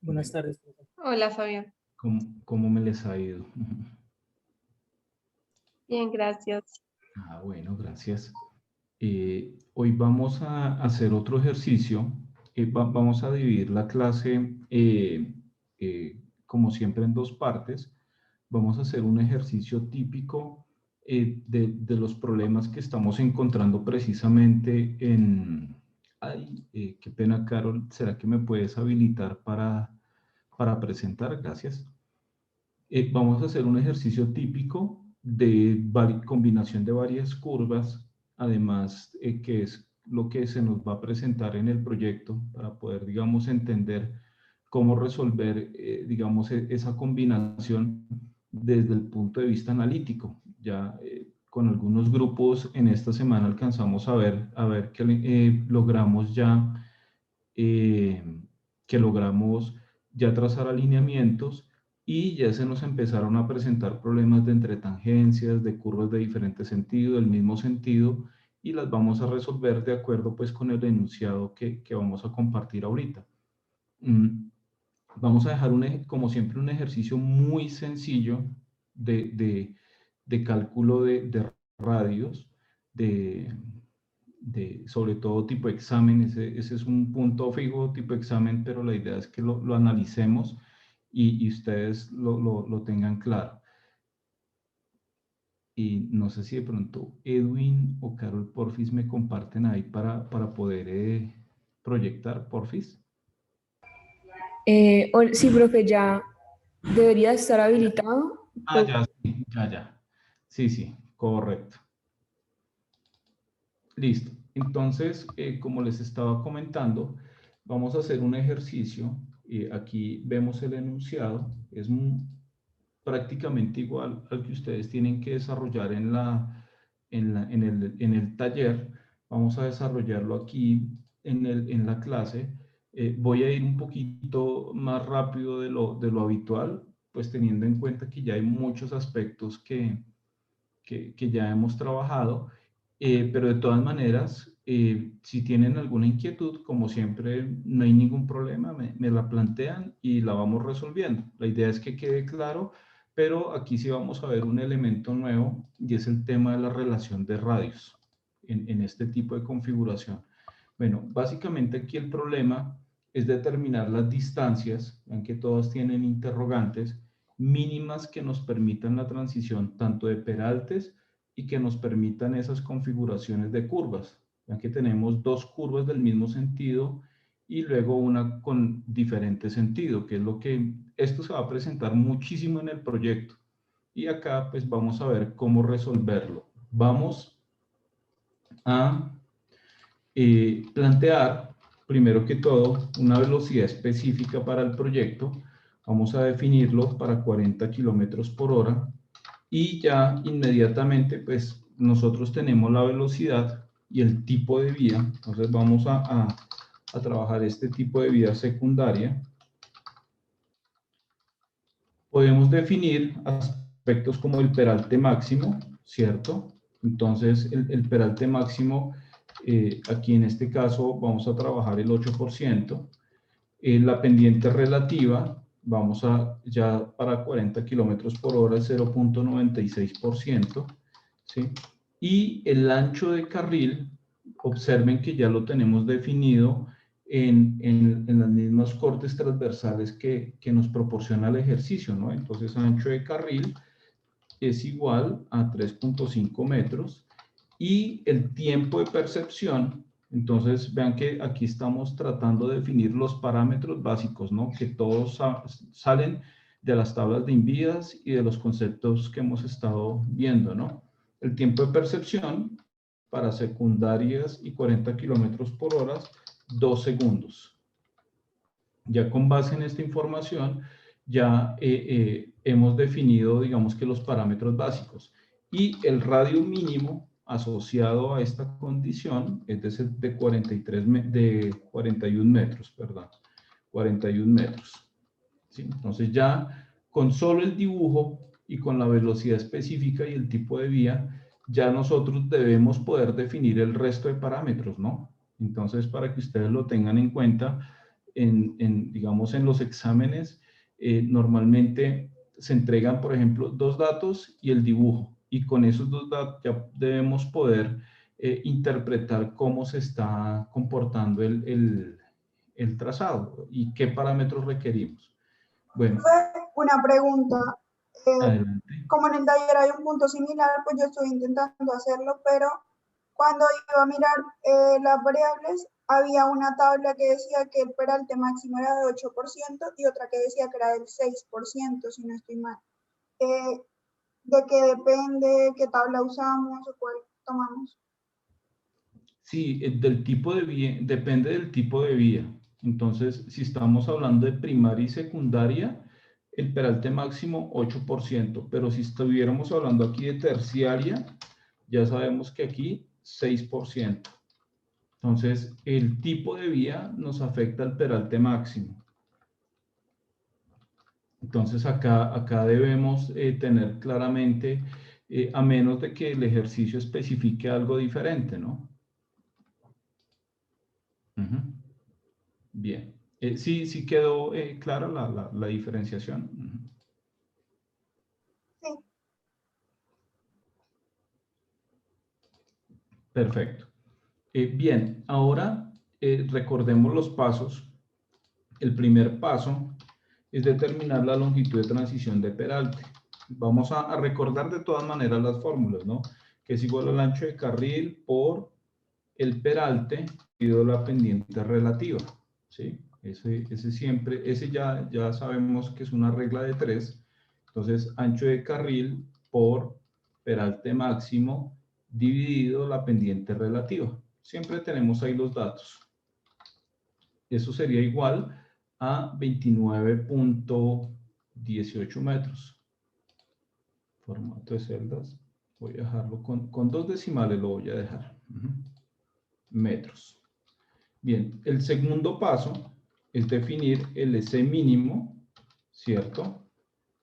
Buenas tardes, profe. Hola, Fabián. ¿Cómo me les ha ido? Bien, gracias. Bueno, gracias. Hoy vamos a hacer otro ejercicio. Vamos a dividir la clase, como siempre, en dos partes. Vamos a hacer un ejercicio típico de los problemas que estamos encontrando precisamente en... Ay, qué pena, Carol. ¿Será que me puedes habilitar para presentar? Gracias. Vamos a hacer un ejercicio típico de combinación de varias curvas, además que es lo que se nos va a presentar en el proyecto para poder, digamos, entender cómo resolver, digamos, esa combinación desde el punto de vista analítico. Ya con algunos grupos en esta semana alcanzamos a ver que logramos ya, que logramos ya trazar alineamientos y ya se nos empezaron a presentar problemas de entretangencias, de curvas de diferente sentido, del mismo sentido, y las vamos a resolver de acuerdo pues con el enunciado que vamos a compartir ahorita. Vamos a dejar, como siempre, un ejercicio muy sencillo de cálculo de radios, sobre todo tipo examen. Ese es un punto fijo tipo examen, pero la idea es que lo analicemos y ustedes lo tengan claro. Y no sé si de pronto Edwin o Carol, porfis, me comparten ahí para poder proyectar, porfis. Sí, profe, ya debería estar habilitado. Ya, sí, ya. Sí, correcto. Listo. Entonces, como les estaba comentando, vamos a hacer un ejercicio. Aquí vemos el enunciado. Es prácticamente igual al que ustedes tienen que desarrollar en el taller. Vamos a desarrollarlo aquí en la clase. Voy a ir un poquito más rápido de lo habitual, pues teniendo en cuenta que ya hay muchos aspectos que ya hemos trabajado, pero de todas maneras, si tienen alguna inquietud, como siempre, no hay ningún problema, me la plantean y la vamos resolviendo. La idea es que quede claro, pero aquí sí vamos a ver un elemento nuevo y es el tema de la relación de radios en este tipo de configuración. Bueno, básicamente aquí el problema es determinar las distancias, ven que todas tienen interrogantes, mínimas que nos permitan la transición tanto de peraltes y que nos permitan esas configuraciones de curvas. Vean que tenemos dos curvas del mismo sentido y luego una con diferente sentido, que es lo que esto se va a presentar muchísimo en el proyecto. Y acá pues vamos a ver cómo resolverlo. Vamos a plantear, primero que todo, una velocidad específica para el proyecto. Vamos a definirlo para 40 kilómetros por hora y ya inmediatamente pues nosotros tenemos la velocidad y el tipo de vía. Entonces vamos a trabajar este tipo de vía secundaria. Podemos definir aspectos como el peralte máximo, ¿cierto? Entonces el peralte máximo, aquí en este caso vamos a trabajar el 8%. La pendiente relativa, vamos a ya para 40 kilómetros por hora el 0.96%, ¿sí? Y el ancho de carril, observen que ya lo tenemos definido en las mismas cortes transversales que nos proporciona el ejercicio, ¿no? Entonces, ancho de carril es igual a 3.5 metros y el tiempo de percepción, entonces vean que aquí estamos tratando de definir los parámetros básicos, ¿no? Que todos salen de las tablas de Invidas y de los conceptos que hemos estado viendo, ¿no? El tiempo de percepción para secundarias y 40 kilómetros por hora, 2 segundos. Ya con base en esta información, ya hemos definido, digamos que los parámetros básicos. Y el radio mínimo asociado a esta condición es de 41 metros, perdón, 41 metros. ¿Sí? Entonces ya con solo el dibujo y con la velocidad específica y el tipo de vía, ya nosotros debemos poder definir el resto de parámetros, ¿no? Entonces, para que ustedes lo tengan en cuenta, digamos, en los exámenes, normalmente se entregan, por ejemplo, 2 datos y el dibujo. Y con esos 2 datos ya debemos poder interpretar cómo se está comportando el trazado y qué parámetros requerimos. Bueno, una pregunta. adelante. Como en el taller hay un punto similar, pues yo estoy intentando hacerlo, pero cuando iba a mirar las variables, había una tabla que decía que el peralte máximo era de 8% y otra que decía que era del 6%, si no estoy mal. ¿De qué depende? ¿Qué tabla usamos o cuál tomamos? Sí, del tipo de vía, depende del tipo de vía. Entonces, si estamos hablando de primaria y secundaria, el peralte máximo 8%, pero si estuviéramos hablando aquí de terciaria, ya sabemos que aquí 6%. Entonces, el tipo de vía nos afecta al peralte máximo. Entonces, acá debemos tener claramente, a menos de que el ejercicio especifique algo diferente, ¿no? Ujú. Bien. Sí quedó clara la diferenciación. Ujú. Sí. Perfecto. Bien, ahora recordemos los pasos. El primer paso es determinar la longitud de transición de peralte. Vamos a recordar de todas maneras las fórmulas, ¿no? Que es igual al ancho de carril por el peralte dividido la pendiente relativa, ¿sí? Ese siempre, ese ya sabemos que es una regla de 3. Entonces, ancho de carril por peralte máximo dividido la pendiente relativa. Siempre tenemos ahí los datos. Eso sería igual a 29.18 metros. Formato de celdas. Voy a dejarlo con 2 decimales, lo voy a dejar. Metros. Bien, el segundo paso es definir el S mínimo, ¿cierto?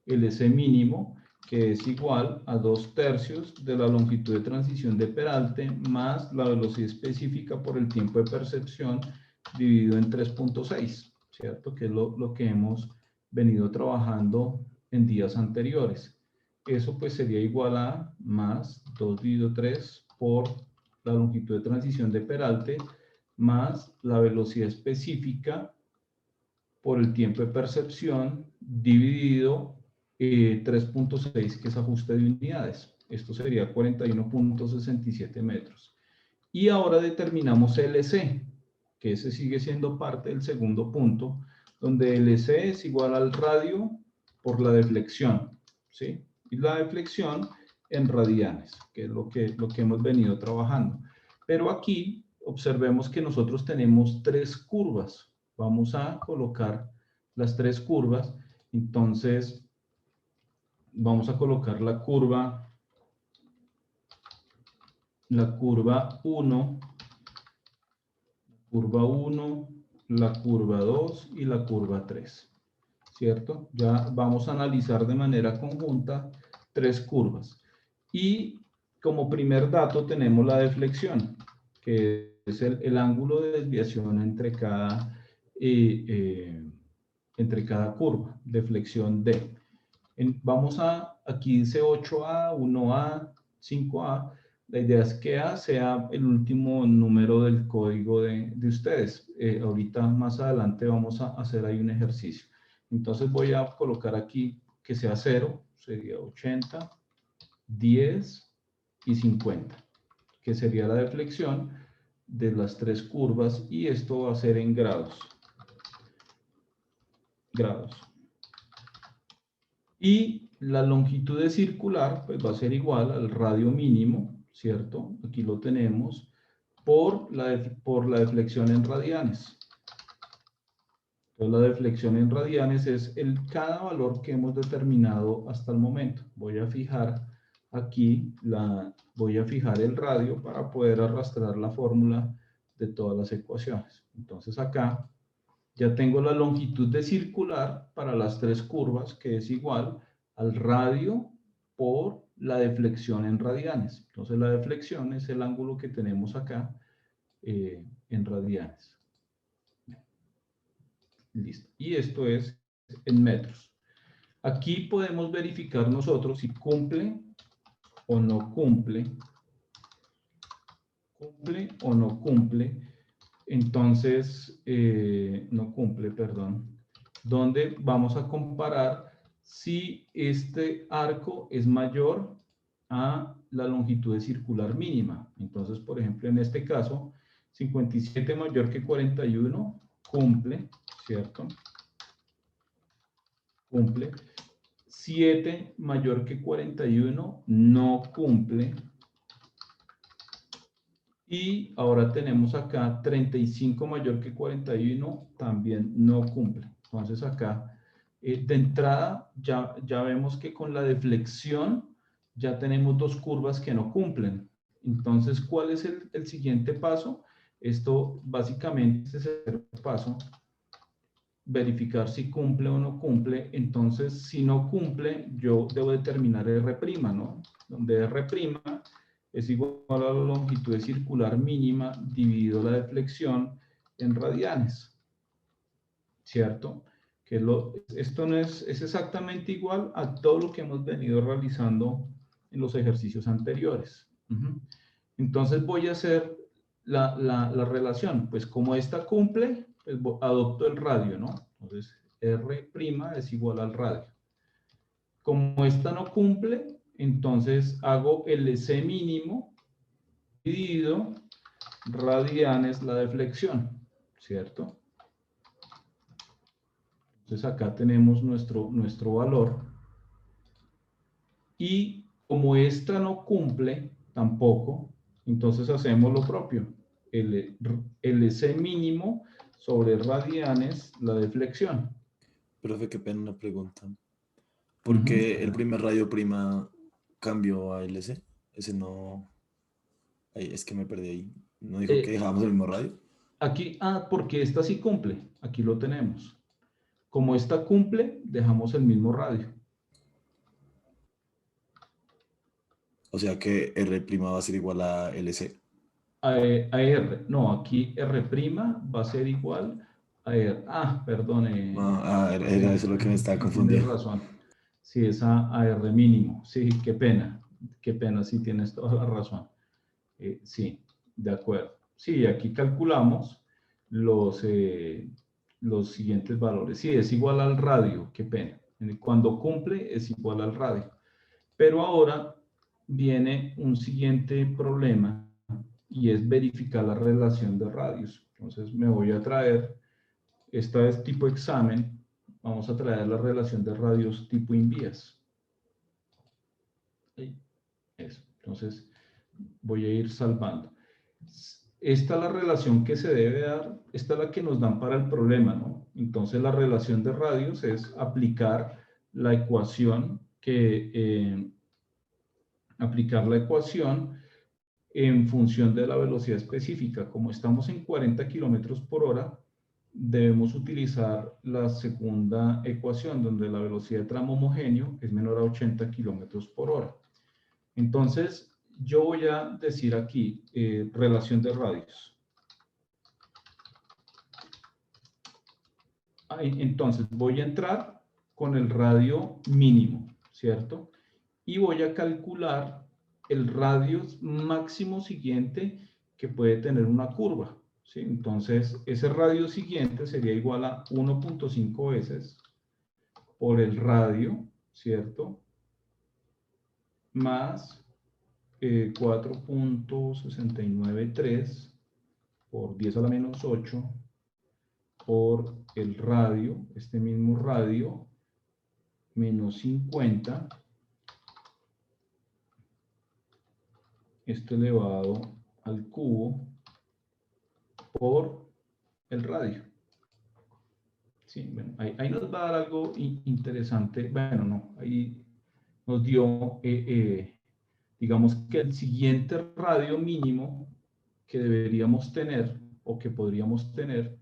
El S mínimo, que es igual a 2/3 de la longitud de transición de peralte más la velocidad específica por el tiempo de percepción dividido en 3.6, ¿cierto? Que es lo que hemos venido trabajando en días anteriores. Eso pues sería igual a más 2 dividido 3 por la longitud de transición de peralte más la velocidad específica por el tiempo de percepción dividido 3.6, que es ajuste de unidades. Esto sería 41.67 metros. Y ahora determinamos LC, que ese sigue siendo parte del segundo punto, donde LC es igual al radio por la deflexión, ¿sí? Y la deflexión en radianes, que es lo que hemos venido trabajando. Pero aquí observemos que nosotros tenemos 3 curvas. Vamos a colocar las 3 curvas. Entonces, vamos a colocar la curva 1, curva 1, la curva 2 y la curva 3, ¿cierto? Ya vamos a analizar de manera conjunta 3 curvas. Y como primer dato tenemos la deflexión, que es el ángulo de desviación entre cada curva, deflexión D. Vamos aquí dice 8A, 1A, 5A. La idea es que A sea el último número del código de ustedes. Ahorita más adelante vamos a hacer ahí un ejercicio. Entonces voy a colocar aquí que sea 0, sería 80, 10 y 50, que sería la deflexión de las 3 curvas, y esto va a ser en grados. Y la longitud de circular pues va a ser igual al radio mínimo, ¿cierto? Aquí lo tenemos, por la deflexión en radianes. Entonces la deflexión en radianes es cada valor que hemos determinado hasta el momento. Voy a fijar aquí, voy a fijar el radio para poder arrastrar la fórmula de todas las ecuaciones. Entonces acá ya tengo la longitud de circular para las 3 curvas, que es igual al radio por la deflexión en radianes. Entonces la deflexión es el ángulo que tenemos acá en radianes. Listo. Y esto es en metros. Aquí podemos verificar nosotros si cumple o no cumple. Cumple o no cumple. Entonces, no cumple, perdón. Donde vamos a comparar si este arco es mayor a la longitud circular mínima. Entonces, por ejemplo, en este caso, 57 mayor que 41 cumple, ¿cierto? Cumple. 7 mayor que 41 no cumple. Y ahora tenemos acá 35 mayor que 41 también no cumple. Entonces acá, de entrada, ya vemos que con la deflexión ya tenemos dos curvas que no cumplen. Entonces, ¿cuál es el siguiente paso? Esto básicamente es el paso. Verificar si cumple o no cumple. Entonces, si no cumple, yo debo determinar R', ¿no? Donde R' es igual a la longitud circular mínima dividido la deflexión en radianes, ¿cierto? Que esto no es exactamente igual a todo lo que hemos venido realizando en los ejercicios anteriores. Entonces voy a hacer la relación, pues como esta cumple, pues adopto el radio, ¿no? Entonces R' es igual al radio. Como esta no cumple, entonces hago LC mínimo dividido radianes la deflexión, ¿cierto? Entonces acá tenemos nuestro valor. Y como esta no cumple tampoco, entonces hacemos lo propio. LC mínimo sobre radianes la deflexión. Profe, qué pena una pregunta. ¿Por qué el primer radio prima cambió a LC? Ese no... Ay, es que me perdí ahí. ¿No dijo que dejábamos el mismo radio? Aquí, porque esta sí cumple. Aquí lo tenemos. Como esta cumple, dejamos el mismo radio. O sea que R' va a ser igual a LC. A R. No, aquí R' va a ser igual a R. Perdone. Era eso lo que me estaba confundiendo. Tienes razón. Sí, es a R mínimo. Sí, qué pena. Qué pena, sí, tienes toda la razón. Sí, de acuerdo. Sí, aquí calculamos los siguientes valores. Sí, es igual al radio, qué pena. Cuando cumple es igual al radio. Pero ahora viene un siguiente problema y es verificar la relación de radios. Entonces me voy a traer, esta vez tipo examen, vamos a traer la relación de radios tipo invías. Eso. Entonces voy a ir salvando. Esta es la relación que se debe dar, esta es la que nos dan para el problema, ¿no? Entonces la relación de radios es aplicar la ecuación en función de la velocidad específica. Como estamos en 40 kilómetros por hora, debemos utilizar la segunda ecuación, donde la velocidad de tramo homogéneo es menor a 80 kilómetros por hora. Entonces, yo voy a decir aquí relación de radios. Entonces, voy a entrar con el radio mínimo, ¿cierto? Y voy a calcular el radio máximo siguiente que puede tener una curva, ¿sí? Entonces, ese radio siguiente sería igual a 1.5 veces por el radio, ¿cierto? Más 4.693 por 10 a la menos 8 por el radio, este mismo radio, menos 50, esto elevado al cubo por el radio. Sí, bueno, ahí nos va a dar algo interesante. Bueno, no, ahí nos dio, digamos que el siguiente radio mínimo que deberíamos tener o que podríamos tener,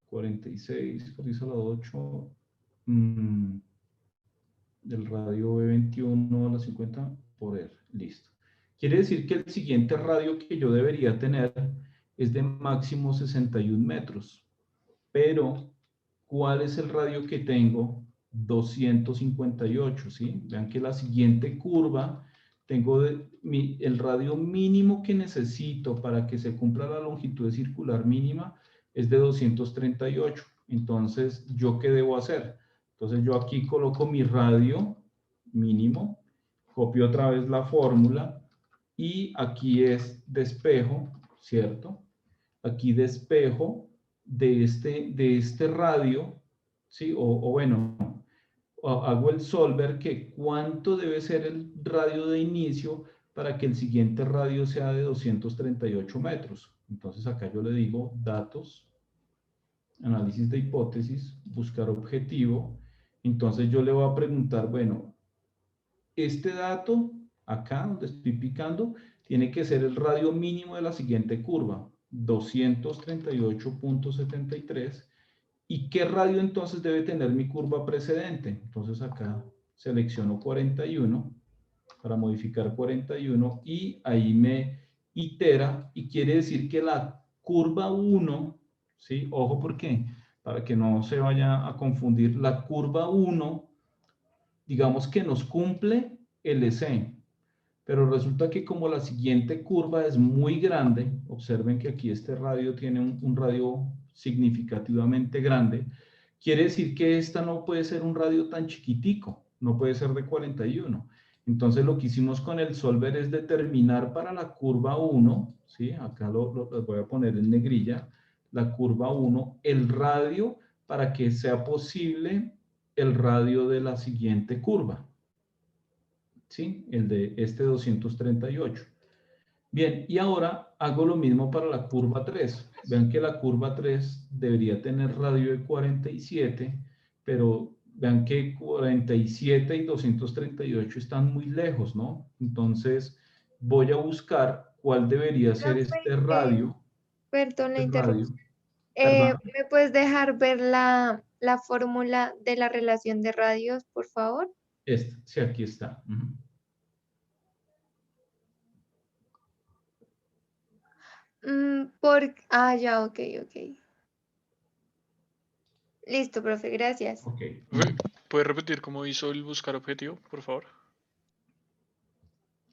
46 por 10 a la 8, del radio B21 a la 50 por R. Listo. Quiere decir que el siguiente radio que yo debería tener es de máximo 61 metros. Pero ¿cuál es el radio que tengo? 258, ¿sí? Vean que la siguiente curva, tengo el radio mínimo que necesito para que se cumpla la longitud circular mínima es de 238. Entonces, ¿yo qué debo hacer? Entonces, yo aquí coloco mi radio mínimo, copio otra vez la fórmula y aquí es despejo, ¿cierto? Aquí despejo de este radio, ¿sí? O bueno, hago el solver que cuánto debe ser el radio de inicio para que el siguiente radio sea de 238 metros. Entonces acá yo le digo datos, análisis de hipótesis, buscar objetivo. Entonces yo le voy a preguntar, bueno, este dato acá donde estoy picando tiene que ser el radio mínimo de la siguiente curva, 238.73. ¿Y qué radio entonces debe tener mi curva precedente? Entonces acá selecciono 41 para modificar 41 y ahí me itera y quiere decir que la curva 1, ¿sí? Ojo, ¿por qué? Para que no se vaya a confundir, la curva 1, digamos que nos cumple LC, pero resulta que como la siguiente curva es muy grande, observen que aquí este radio tiene un radio significativamente grande, quiere decir que esta no puede ser un radio tan chiquitico, no puede ser de 41. Entonces lo que hicimos con el solver es determinar para la curva 1, ¿sí? Acá lo voy a poner en negrilla, la curva 1, el radio para que sea posible el radio de la siguiente curva. ¿Sí? El de este 238. Bien, y ahora hago lo mismo para la curva 3. Vean que la curva 3 debería tener radio de 47, pero vean que 47 y 238 están muy lejos, ¿no? Entonces voy a buscar cuál debería ser este radio. Perdón la Este radio. interrupción. Perdón. ¿Me puedes dejar ver la fórmula de la relación de radios, por favor? Sí, aquí está. Ya, ok. Listo, profe, gracias. Ok. ¿Puedes repetir cómo hizo el buscar objetivo, por favor?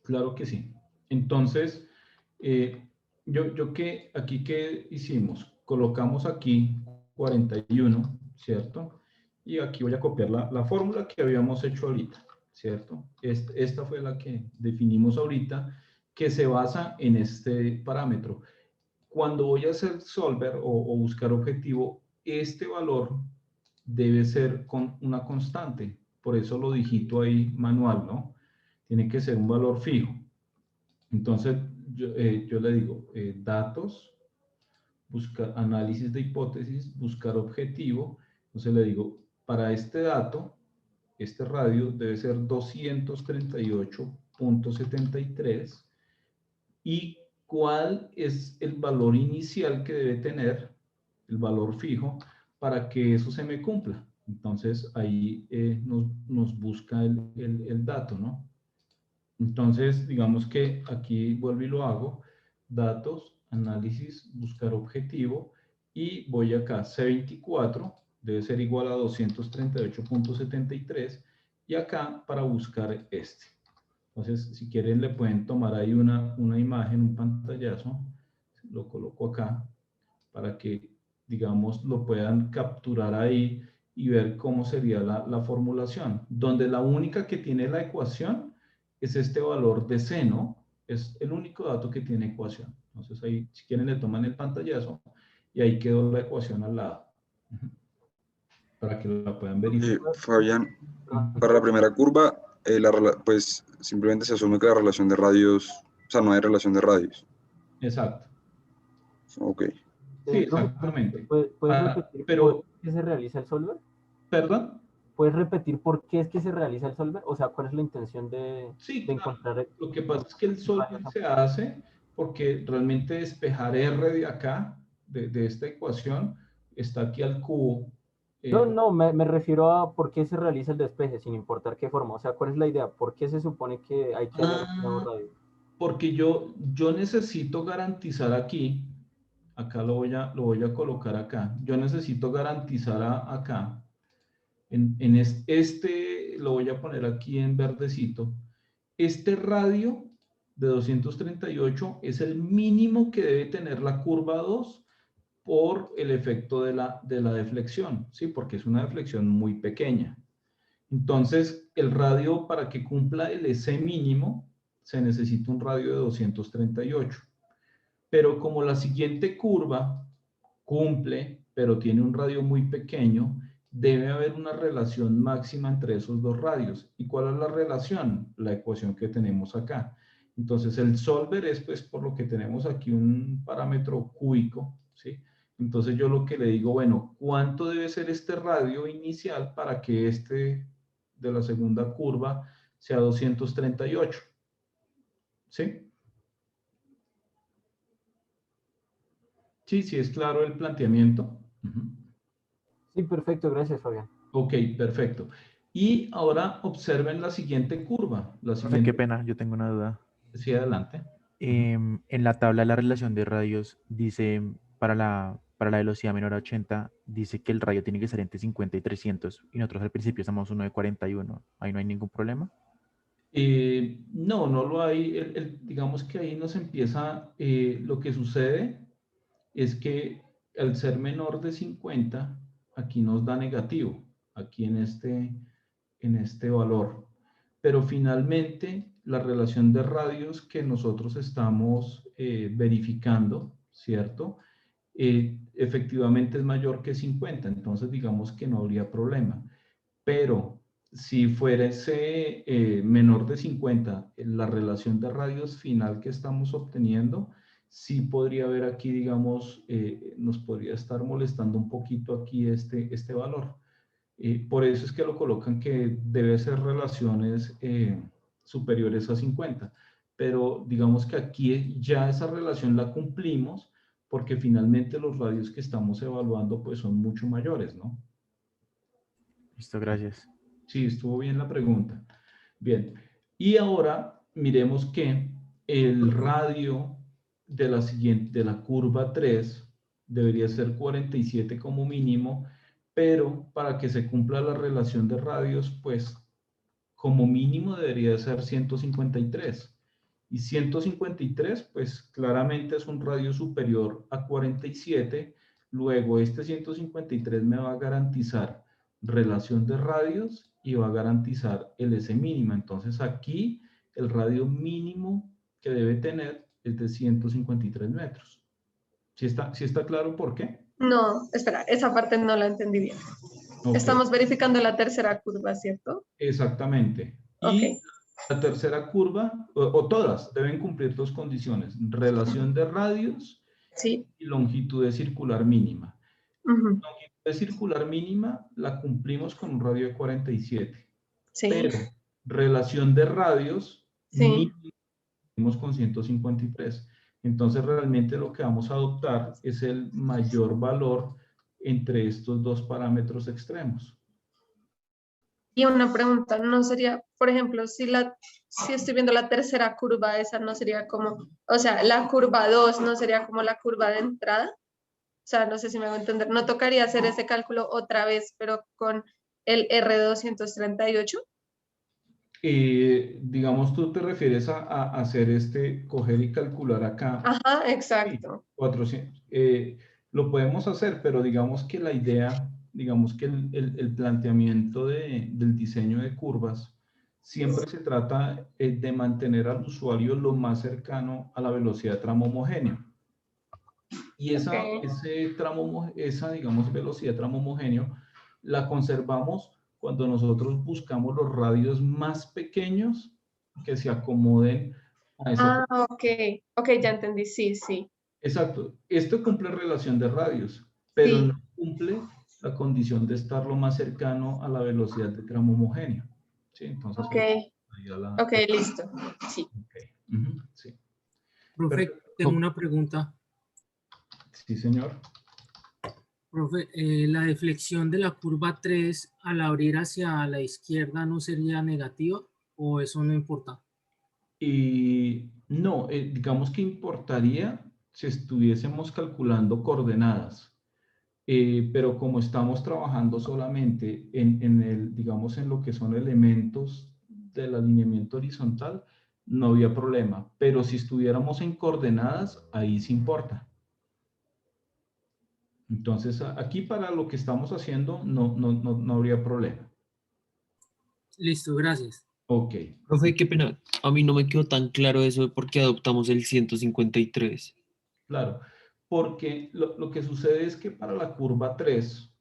Claro que sí. Entonces, aquí qué hicimos, colocamos aquí 41, ¿cierto? Y aquí voy a copiar la fórmula que habíamos hecho ahorita, ¿cierto? Esta fue la que definimos ahorita, que se basa en este parámetro. Cuando voy a hacer solver o buscar objetivo, este valor debe ser con una constante, por eso lo digito ahí manual, ¿no? Tiene que ser un valor fijo. Entonces, yo le digo, datos, buscar análisis de hipótesis, buscar objetivo. Entonces le digo, para este dato, este radio debe ser 238.73. ¿Y cuál es el valor inicial que debe tener, el valor fijo, para que eso se me cumpla? Entonces, ahí nos busca el dato, ¿no? Entonces, digamos que aquí vuelvo y lo hago, datos, análisis, buscar objetivo, y voy acá, C24, debe ser igual a 238.73, y acá para buscar este. Entonces, si quieren, le pueden tomar ahí una imagen, un pantallazo, lo coloco acá, para que, digamos, lo puedan capturar ahí y ver cómo sería la formulación, donde la única que tiene la ecuación es este valor de C, ¿no? Es el único dato que tiene ecuación. Entonces ahí, si quieren, le toman el pantallazo y ahí quedó la ecuación al lado. Para que la puedan verificar. Fabián, para la primera curva, pues simplemente se asume que la relación de radios, o sea, no hay relación de radios. Exacto. Ok. Sí, exactamente. ¿Puedes repetir por qué se realiza el solver? ¿Perdón? ¿Puedes repetir por qué es que se realiza el solver? O sea, ¿cuál es la intención de encontrar? Lo que pasa es que el solver se hace porque realmente despejar R de acá, de esta ecuación, está aquí al cubo. No, me refiero a por qué se realiza el despeje, sin importar qué forma. O sea, ¿cuál es la idea? ¿Por qué se supone que hay que hacer un radio? Porque yo necesito garantizar aquí Acá lo voy a colocar acá. Yo necesito garantizar acá. Este lo voy a poner aquí en verdecito. Este radio de 238 es el mínimo que debe tener la curva 2 por el efecto de la deflexión, ¿sí? Porque es una deflexión muy pequeña. Entonces, el radio, para que cumpla el S mínimo, se necesita un radio de 238. Pero como la siguiente curva cumple, pero tiene un radio muy pequeño, debe haber una relación máxima entre esos dos radios. ¿Y cuál es la relación? La ecuación que tenemos acá. Entonces, el solver es, pues, por lo que tenemos aquí un parámetro cúbico, ¿sí? Entonces, yo lo que le digo, bueno, ¿cuánto debe ser este radio inicial para que este de la segunda curva sea 238? ¿Sí? Sí, sí, es claro el planteamiento. Sí, perfecto, gracias, Fabián. Ok, perfecto. Y ahora observen la siguiente curva. La Profe, siguiente, qué pena, yo tengo una duda. sí, adelante. En la tabla de la relación de radios dice, para la velocidad menor a 80, dice que el radio tiene que ser entre 50 y 300, y nosotros al principio estamos uno de 41. Ahí no hay ningún problema. No, no lo hay. Digamos que ahí nos empieza, lo que sucede es que al ser menor de 50, aquí nos da negativo, aquí en este valor. Pero finalmente, la relación de radios que nosotros estamos verificando, ¿cierto? Efectivamente es mayor que 50, entonces digamos que no habría problema. Pero si fuese menor de 50, la relación de radios final que estamos obteniendo, sí podría haber aquí, digamos, nos podría estar molestando un poquito aquí este valor. Por eso es que lo colocan que debe ser relaciones superiores a 50. Pero digamos que aquí ya esa relación la cumplimos porque finalmente los radios que estamos evaluando pues son mucho mayores, ¿no? Listo, gracias. Sí, estuvo bien la pregunta. Bien, y ahora miremos que el radio de la curva 3 debería ser 47 como mínimo, pero para que se cumpla la relación de radios, pues como mínimo debería ser 153. Y 153, pues claramente es un radio superior a 47. Luego, este 153 me va a garantizar relación de radios y va a garantizar el S mínima. Entonces, aquí el radio mínimo que debe tener es de 153 metros. ¿Sí está claro por qué? No, espera, esa parte no la entendí bien. Ok, Estamos verificando la tercera curva, ¿cierto? exactamente. Ok. Y la tercera curva, o todas, deben cumplir dos condiciones: relación de radios Sí. y longitud circular mínima. Ujú. Longitud circular mínima la cumplimos con un radio de 47. Sí. Pero relación de radios Sí. mínima con 153. Entonces realmente lo que vamos a adoptar es el mayor valor entre estos dos parámetros extremos. Y una pregunta, ¿no sería, por ejemplo, si estoy viendo la tercera curva, esa no sería como, o sea, la curva 2 no sería como la curva de entrada? O sea, no sé si me hago entender. ¿No tocaría hacer ese cálculo otra vez, pero con el R238? Digamos, tú te refieres a hacer coger y calcular acá. Ajá, exacto. Sí, 400. Lo podemos hacer, pero digamos que la idea, digamos que el planteamiento del diseño de curvas siempre se trata de mantener al usuario lo más cercano a la velocidad de tramo homogéneo. Y esa, digamos, velocidad de tramo homogéneo la conservamos cuando nosotros buscamos los radios más pequeños que se acomoden a esa. Ah, ok, ya entendí, sí, sí. Exacto. Esto cumple relación de radios, pero Sí. no cumple la condición de estar lo más cercano a la velocidad de tramo homogéneo. ¿Sí? Entonces, Ok, pues, ok, listo. Sí. Okay. Sí. Profe, Perfecto. tengo una pregunta. Sí, señor. Profe, la deflexión de la curva 3 al abrir hacia la izquierda no sería negativa o eso no importa. Y no, digamos que importaría si estuviésemos calculando coordenadas. Pero como estamos trabajando solamente digamos, en lo que son elementos del alineamiento horizontal, no había problema. Pero si estuviéramos en coordenadas, ahí sí importa. Entonces, aquí para lo que estamos haciendo, no habría problema. Listo, gracias. Ok. Profe, qué pena. A mí no me quedó tan claro eso de por qué adoptamos el 153. Claro, porque lo que sucede es que para la curva 3,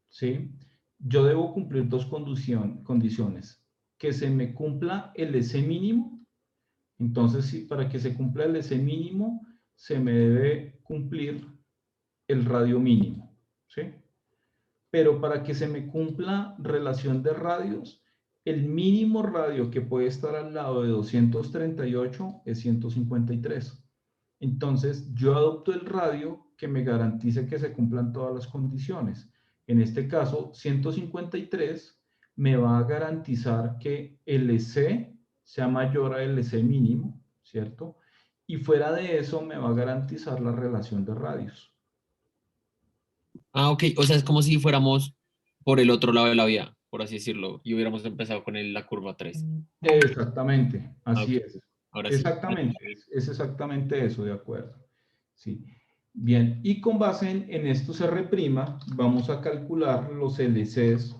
¿sí? Yo debo cumplir dos condiciones. Que se me cumpla el S mínimo. Entonces, para que se cumpla el S mínimo, se me debe cumplir el radio mínimo, ¿sí? Pero para que se me cumpla relación de radios, el mínimo radio que puede estar al lado de 238 es 153. Entonces, yo adopto el radio que me garantice que se cumplan todas las condiciones. En este caso, 153 me va a garantizar que el LC sea mayor a LC mínimo, ¿cierto? Y fuera de eso me va a garantizar la relación de radios. Ah, ok. O sea, es como si fuéramos por el otro lado de la vía, por así decirlo, y hubiéramos empezado con la curva 3. Exactamente, así Ok. es. Ahora sí. Exactamente, es exactamente eso, de acuerdo. Sí. Bien, y con base en estos R', vamos a calcular los LCs,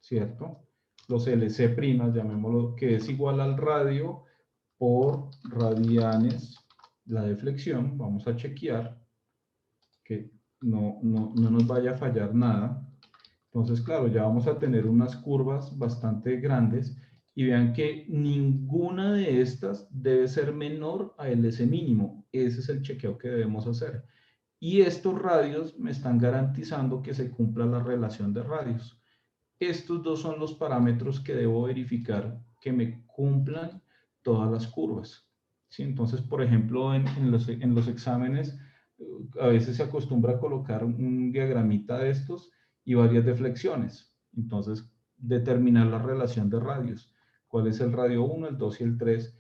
¿cierto? Los LC', llamémoslo, que es igual al radio por radianes, la deflexión. Vamos a chequear que no nos vaya a fallar nada. Entonces, claro, ya vamos a tener unas curvas bastante grandes y vean que ninguna de estas debe ser menor a LC mínimo. Ese es el chequeo que debemos hacer. Y estos radios me están garantizando que se cumpla la relación de radios. Estos dos son los parámetros que debo verificar que me cumplan todas las curvas. ¿Sí? Entonces, por ejemplo, en los exámenes, a veces se acostumbra a colocar un diagramita de estos y varias deflexiones. Entonces, determinar la relación de radios. ¿Cuál es el radio 1, el 2 y el 3?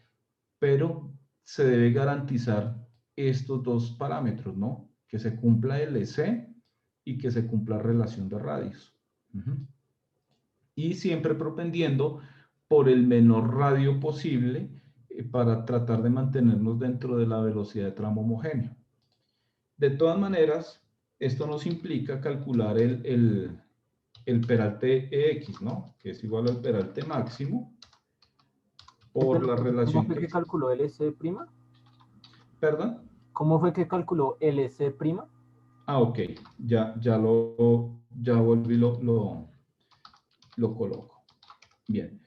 Pero se debe garantizar estos dos parámetros, ¿no? Que se cumpla LC y que se cumpla relación de radios. Y siempre propendiendo por el menor radio posible para tratar de mantenernos dentro de la velocidad de tramo homogéneo. De todas maneras, esto nos implica calcular el peralte EX, ¿no? Que es igual al peralte máximo por la relación. ¿Cómo fue que calculó LC'? ¿Perdón? ¿Cómo fue que calculó LC'? Ah, ok. Ya volví, lo coloco. Bien.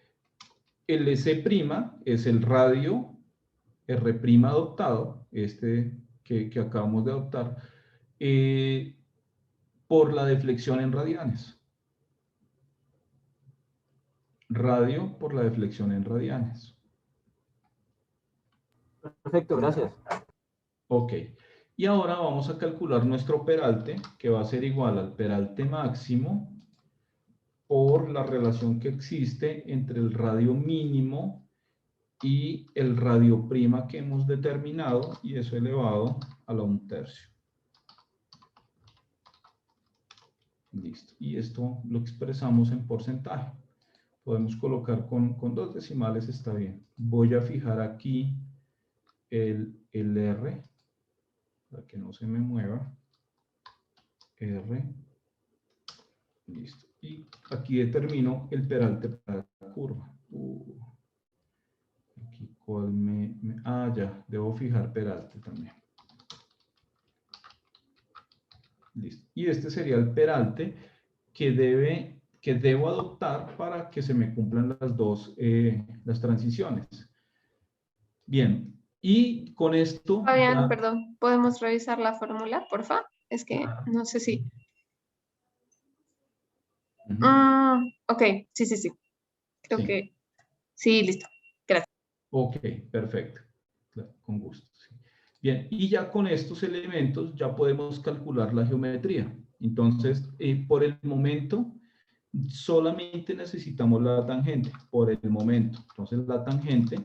LC' es el radio R' adoptado, este que acabamos de adoptar, por la deflexión en radianes. Radio por la deflexión en radianes. Perfecto, gracias. Ok. Y ahora vamos a calcular nuestro peralte, que va a ser igual al peralte máximo por la relación que existe entre el radio mínimo y el radio prima que hemos determinado, y eso elevado a la 1/3. Listo. Y esto lo expresamos en porcentaje. Podemos colocar con 2 decimales, está bien. Voy a fijar aquí el R, para que no se me mueva. R. Listo. Y aquí determino el peralte para la curva. Aquí cuál ya, debo fijar peralte también. Listo. Y este sería el peralte que debo adoptar para que se me cumplan las transiciones. Bien, y con esto... Fabián, perdón, ¿podemos revisar la fórmula, porfa? Es que no sé si... ok, sí. Creo que... Sí, listo. Gracias. Ok, perfecto. Claro, con gusto. Sí. Bien, y ya con estos elementos ya podemos calcular la geometría. Entonces, por el momento, solamente necesitamos la tangente, por el momento. Entonces, la tangente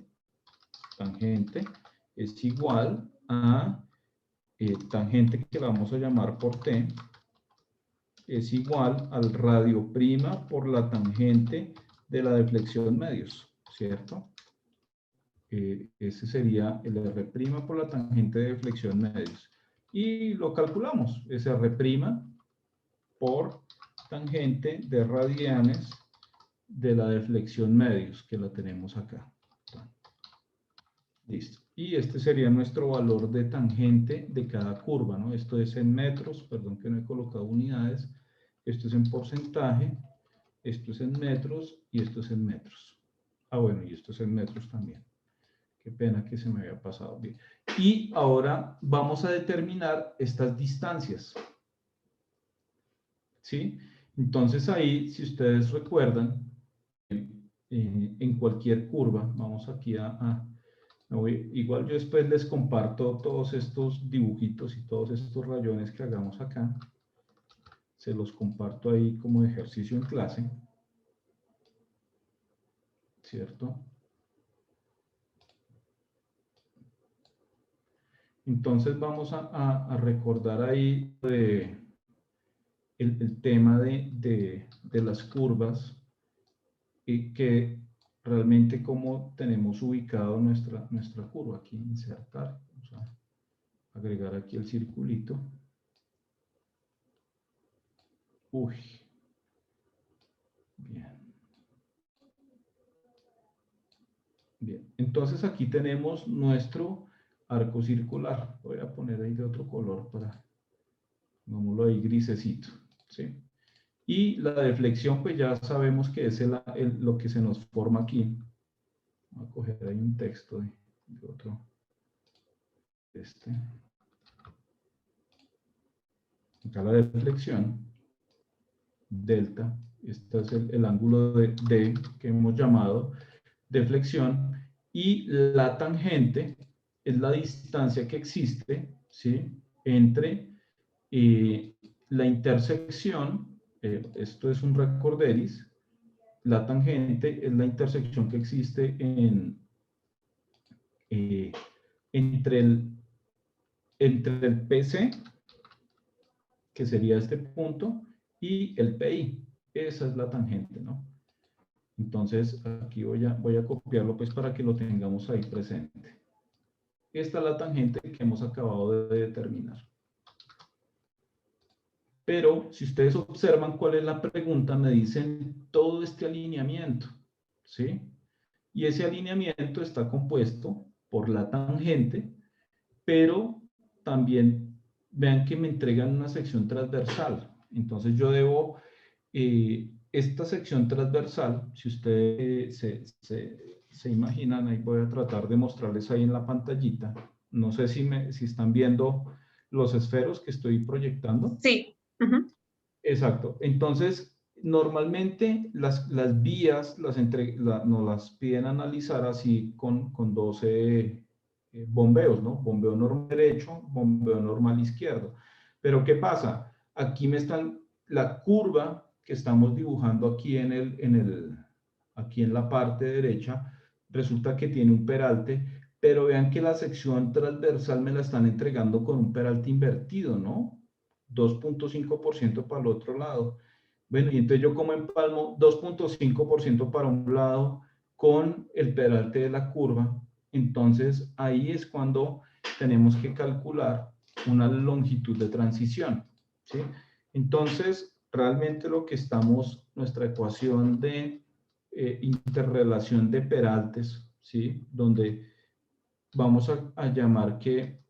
es igual a tangente que la vamos a llamar por T es igual al radio prima por la tangente de la deflexión medios, ¿cierto? Ese sería el R' por la tangente de deflexión medios. Y lo calculamos, es R' por tangente de radianes de la deflexión medios, que la tenemos acá. Listo. Y este sería nuestro valor de tangente de cada curva, ¿no? Esto es en metros, perdón que no he colocado unidades. Esto es en porcentaje, esto es en metros y esto es en metros. Ah, bueno, y esto es en metros también. Qué pena que se me había pasado bien. Y ahora vamos a determinar estas distancias. ¿Sí? Entonces ahí, si ustedes recuerdan, en cualquier curva, vamos aquí igual yo después les comparto todos estos dibujitos y todos estos rayones que hagamos acá. Se los comparto ahí como ejercicio en clase. ¿Cierto? Entonces vamos a recordar ahí el tema de las curvas y que realmente cómo tenemos ubicado nuestra curva. Aquí insertar, vamos a agregar aquí el circulito. Uy, bien. Bien, entonces aquí tenemos nuestro arco circular. Voy a poner ahí de otro color para, pongámoslo ahí grisecito, ¿sí? Y la deflexión, pues ya sabemos que es lo que se nos forma aquí. Voy a coger ahí un texto de otro. Acá la deflexión, delta, este es el ángulo de D que hemos llamado deflexión, y la tangente es la distancia que existe, ¿sí?, entre la intersección, esto es un recorderis, la tangente es la intersección que existe entre el PC, que sería este punto, y el PI. Esa es la tangente, ¿no? Entonces, aquí voy a copiarlo pues para que lo tengamos ahí presente. Esta es la tangente que hemos acabado de determinar. Pero, si ustedes observan cuál es la pregunta, me dicen todo este alineamiento, ¿sí? Y ese alineamiento está compuesto por la tangente, pero también vean que me entregan una sección transversal. Entonces, yo debo... esta sección transversal, si ustedes se imaginan, ahí voy a tratar de mostrarles ahí en la pantallita. No sé si están viendo los esferos que estoy proyectando. Sí. Exacto. Entonces, normalmente las vías nos las piden analizar así con 12 bombeos, ¿no? Bombeo normal derecho, bombeo normal izquierdo. Pero ¿qué pasa? Aquí me están la curva que estamos dibujando aquí aquí en la parte derecha, resulta que tiene un peralte, pero vean que la sección transversal me la están entregando con un peralte invertido, ¿no? 2.5% para el otro lado. Bueno, y entonces yo como empalmo 2.5% para un lado con el peralte de la curva, entonces ahí es cuando tenemos que calcular una longitud de transición, ¿sí? Entonces, realmente lo que nuestra ecuación de interrelación de peraltes, ¿sí?, donde vamos a llamar que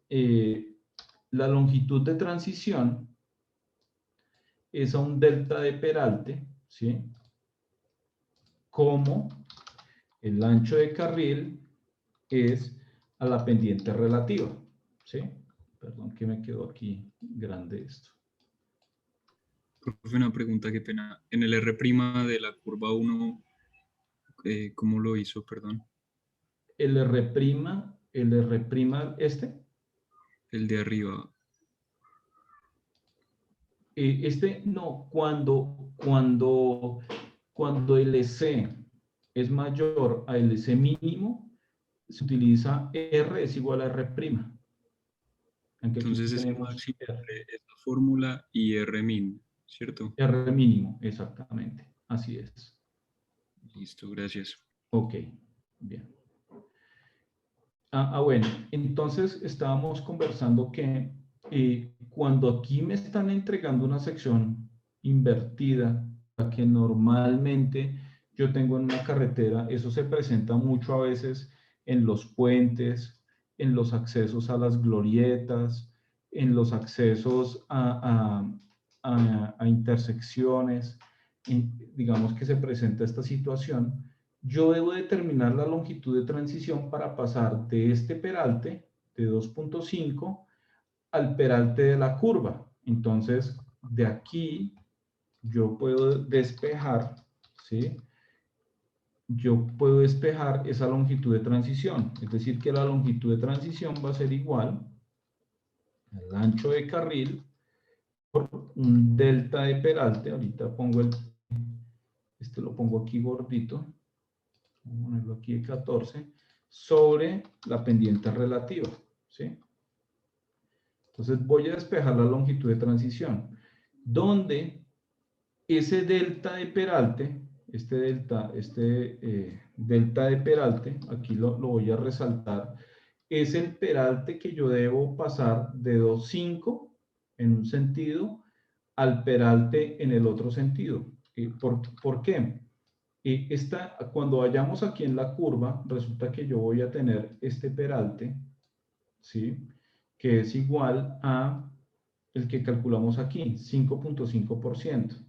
la longitud de transición es a un delta de peralte, ¿sí?, como el ancho de carril es a la pendiente relativa, ¿sí? Perdón que me quedó aquí grande esto. Profe, una pregunta, qué pena. En el R' de la curva 1, ¿cómo lo hizo? Perdón. El R', El de arriba. No, cuando LC es mayor a LC mínimo, se utiliza R es igual a R'. Aunque aquí Entonces es tenemos máximo es la fórmula y R min, ¿cierto? R mínimo, exactamente. Así es. Listo, gracias. Ok, bien. Bueno, entonces estábamos conversando que cuando aquí me están entregando una sección invertida, la que normalmente yo tengo en una carretera, eso se presenta mucho a veces en los puentes, en los accesos a las glorietas, en los accesos a intersecciones, digamos que se presenta esta situación. Yo debo determinar la longitud de transición para pasar de este peralte de 2.5 al peralte de la curva. Entonces, de aquí yo puedo despejar, ¿sí? Yo puedo despejar esa longitud de transición. Es decir, que la longitud de transición va a ser igual al ancho de carril por un delta de peralte. Ahorita pongo lo pongo aquí gordito. Vamos a ponerlo aquí de 14, sobre la pendiente relativa, ¿sí? Entonces voy a despejar la longitud de transición, donde ese delta de peralte, delta de peralte, aquí lo voy a resaltar, es el peralte que yo debo pasar de 2.5 en un sentido al peralte en el otro sentido. ¿Por qué? Cuando vayamos aquí en la curva, resulta que yo voy a tener este peralte, ¿sí? Que es igual a el que calculamos aquí, 5.5%.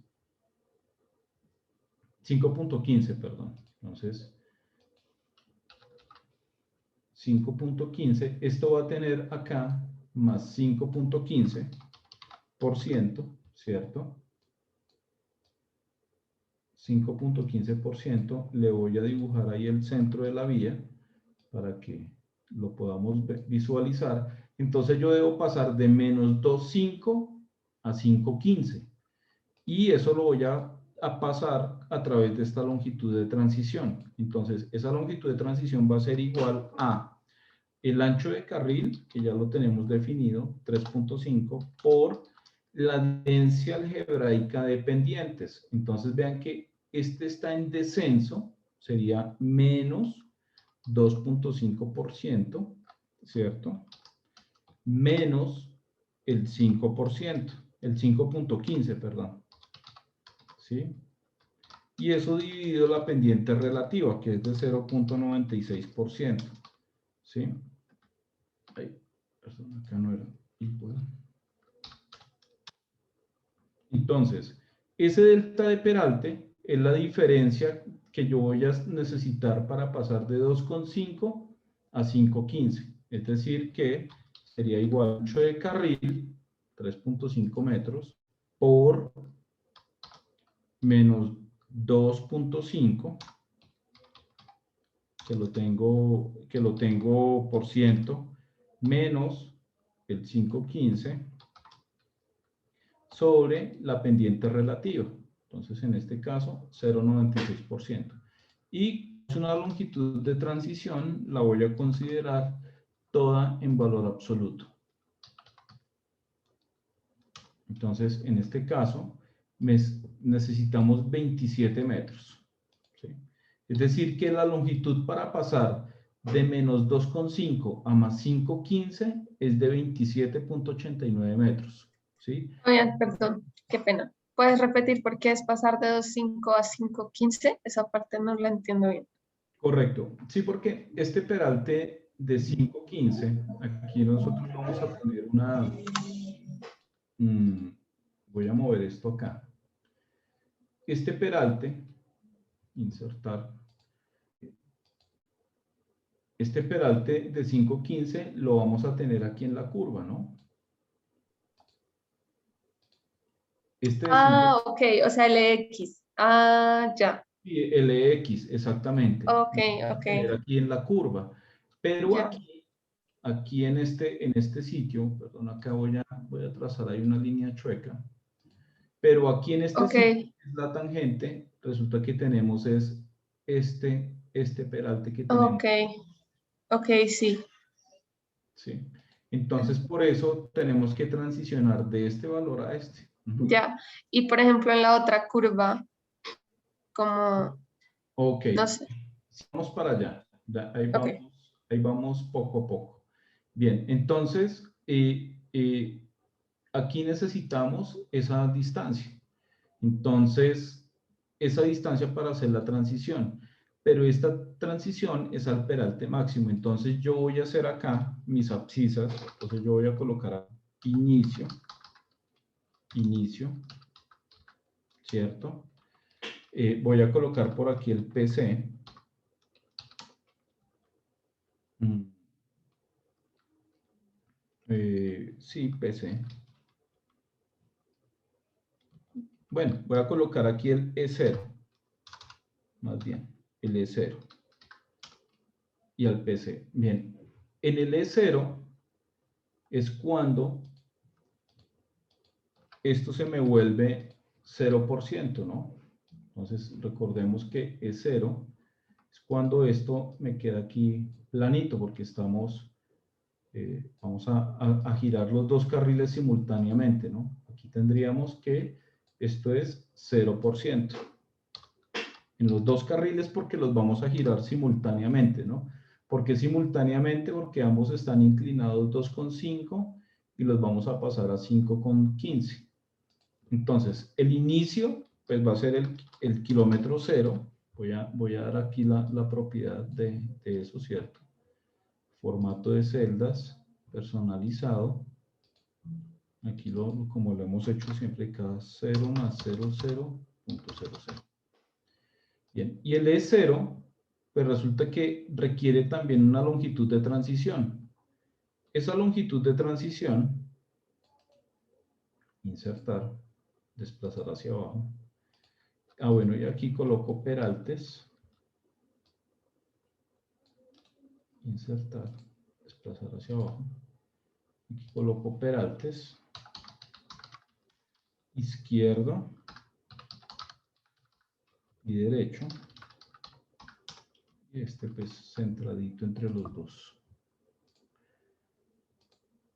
5.15, perdón. Entonces, 5.15, esto va a tener acá más 5.15%, ¿cierto? 5.15%, le voy a dibujar ahí el centro de la vía para que lo podamos visualizar. Entonces yo debo pasar de menos 2.5 a 5.15 y eso lo voy a pasar a través de esta longitud de transición. Entonces esa longitud de transición va a ser igual a el ancho de carril, que ya lo tenemos definido, 3.5, por la densidad algebraica de pendientes. Entonces vean que este está en descenso, sería menos 2.5%, ¿cierto? Menos el 5%, el 5.15, perdón. ¿Sí? Y eso dividido la pendiente relativa, que es de 0.96%. ¿Sí? Ay, perdón, acá no era igual. Entonces, ese delta de peralte es la diferencia que yo voy a necesitar para pasar de 2.5 a 5.15. Es decir, que sería igual a ancho de carril, 3.5 metros, por menos 2.5, que lo tengo por ciento, menos el 5.15, sobre la pendiente relativa. Entonces, en este caso, 0.96%. Y es una longitud de transición, la voy a considerar toda en valor absoluto. Entonces, en este caso, necesitamos 27 metros. ¿Sí? Es decir, que la longitud para pasar de menos 2.5 a más 5.15 es de 27.89 metros. ¿Sí? Oigan, perdón, qué pena. ¿Puedes repetir por qué es pasar de 2.5 a 5.15? Esa parte no la entiendo bien. Correcto. Sí, porque este peralte de 5.15, aquí nosotros vamos a tener una... voy a mover esto acá. Este peralte, insertar. Este peralte de 5.15 lo vamos a tener aquí en la curva, ¿no? Ok, o sea, LX. Ya. Sí, LX, exactamente. Ok, Lo vamos a tener aquí en la curva. Pero Ya. aquí en este sitio, perdón, acá voy a trazar ahí una línea chueca. Pero aquí en este sitio, que es la tangente, resulta que tenemos es este peralte que tenemos. Ok, sí. ¿Sí? Entonces, por eso tenemos que transicionar de este valor a este. Ujú. Ya. Y por ejemplo, en la otra curva, como, Ok, no sé. vamos para allá. Ahí Ok. ahí vamos poco a poco. Bien, entonces, aquí necesitamos esa distancia. Entonces, esa distancia para hacer la transición. Pero esta transición es al peralte máximo. Entonces, yo voy a hacer acá mis abscisas. Entonces, yo voy a colocar inicio, ¿cierto? Voy a colocar por aquí el PC. Sí, PC. Bueno, voy a colocar aquí el E0. Más bien, el E0. Y al PC. Bien, en el E0 es cuando esto se me vuelve 0%, ¿no? Entonces, recordemos que E0 es cuando esto me queda aquí planito, porque estamos, vamos a girar los dos carriles simultáneamente, ¿no? Aquí tendríamos que esto es 0%. En los dos carriles porque los vamos a girar simultáneamente, ¿no? ¿Por qué simultáneamente? Porque ambos están inclinados 2,5 y los vamos a pasar a 5,15. Entonces, el inicio, pues va a ser el kilómetro cero. Voy a dar aquí la propiedad de eso, ¿cierto? Formato de celdas, personalizado. Aquí como lo hemos hecho siempre, cada 0 más 0, 0.00. Bien, y el E0, pues resulta que requiere también una longitud de transición. Esa longitud de transición, insertar, desplazar hacia abajo. Ah, bueno, y aquí coloco peraltes. Insertar, desplazar hacia abajo. Aquí coloco peraltes. Izquierdo y derecho. Y este pues centradito entre los dos.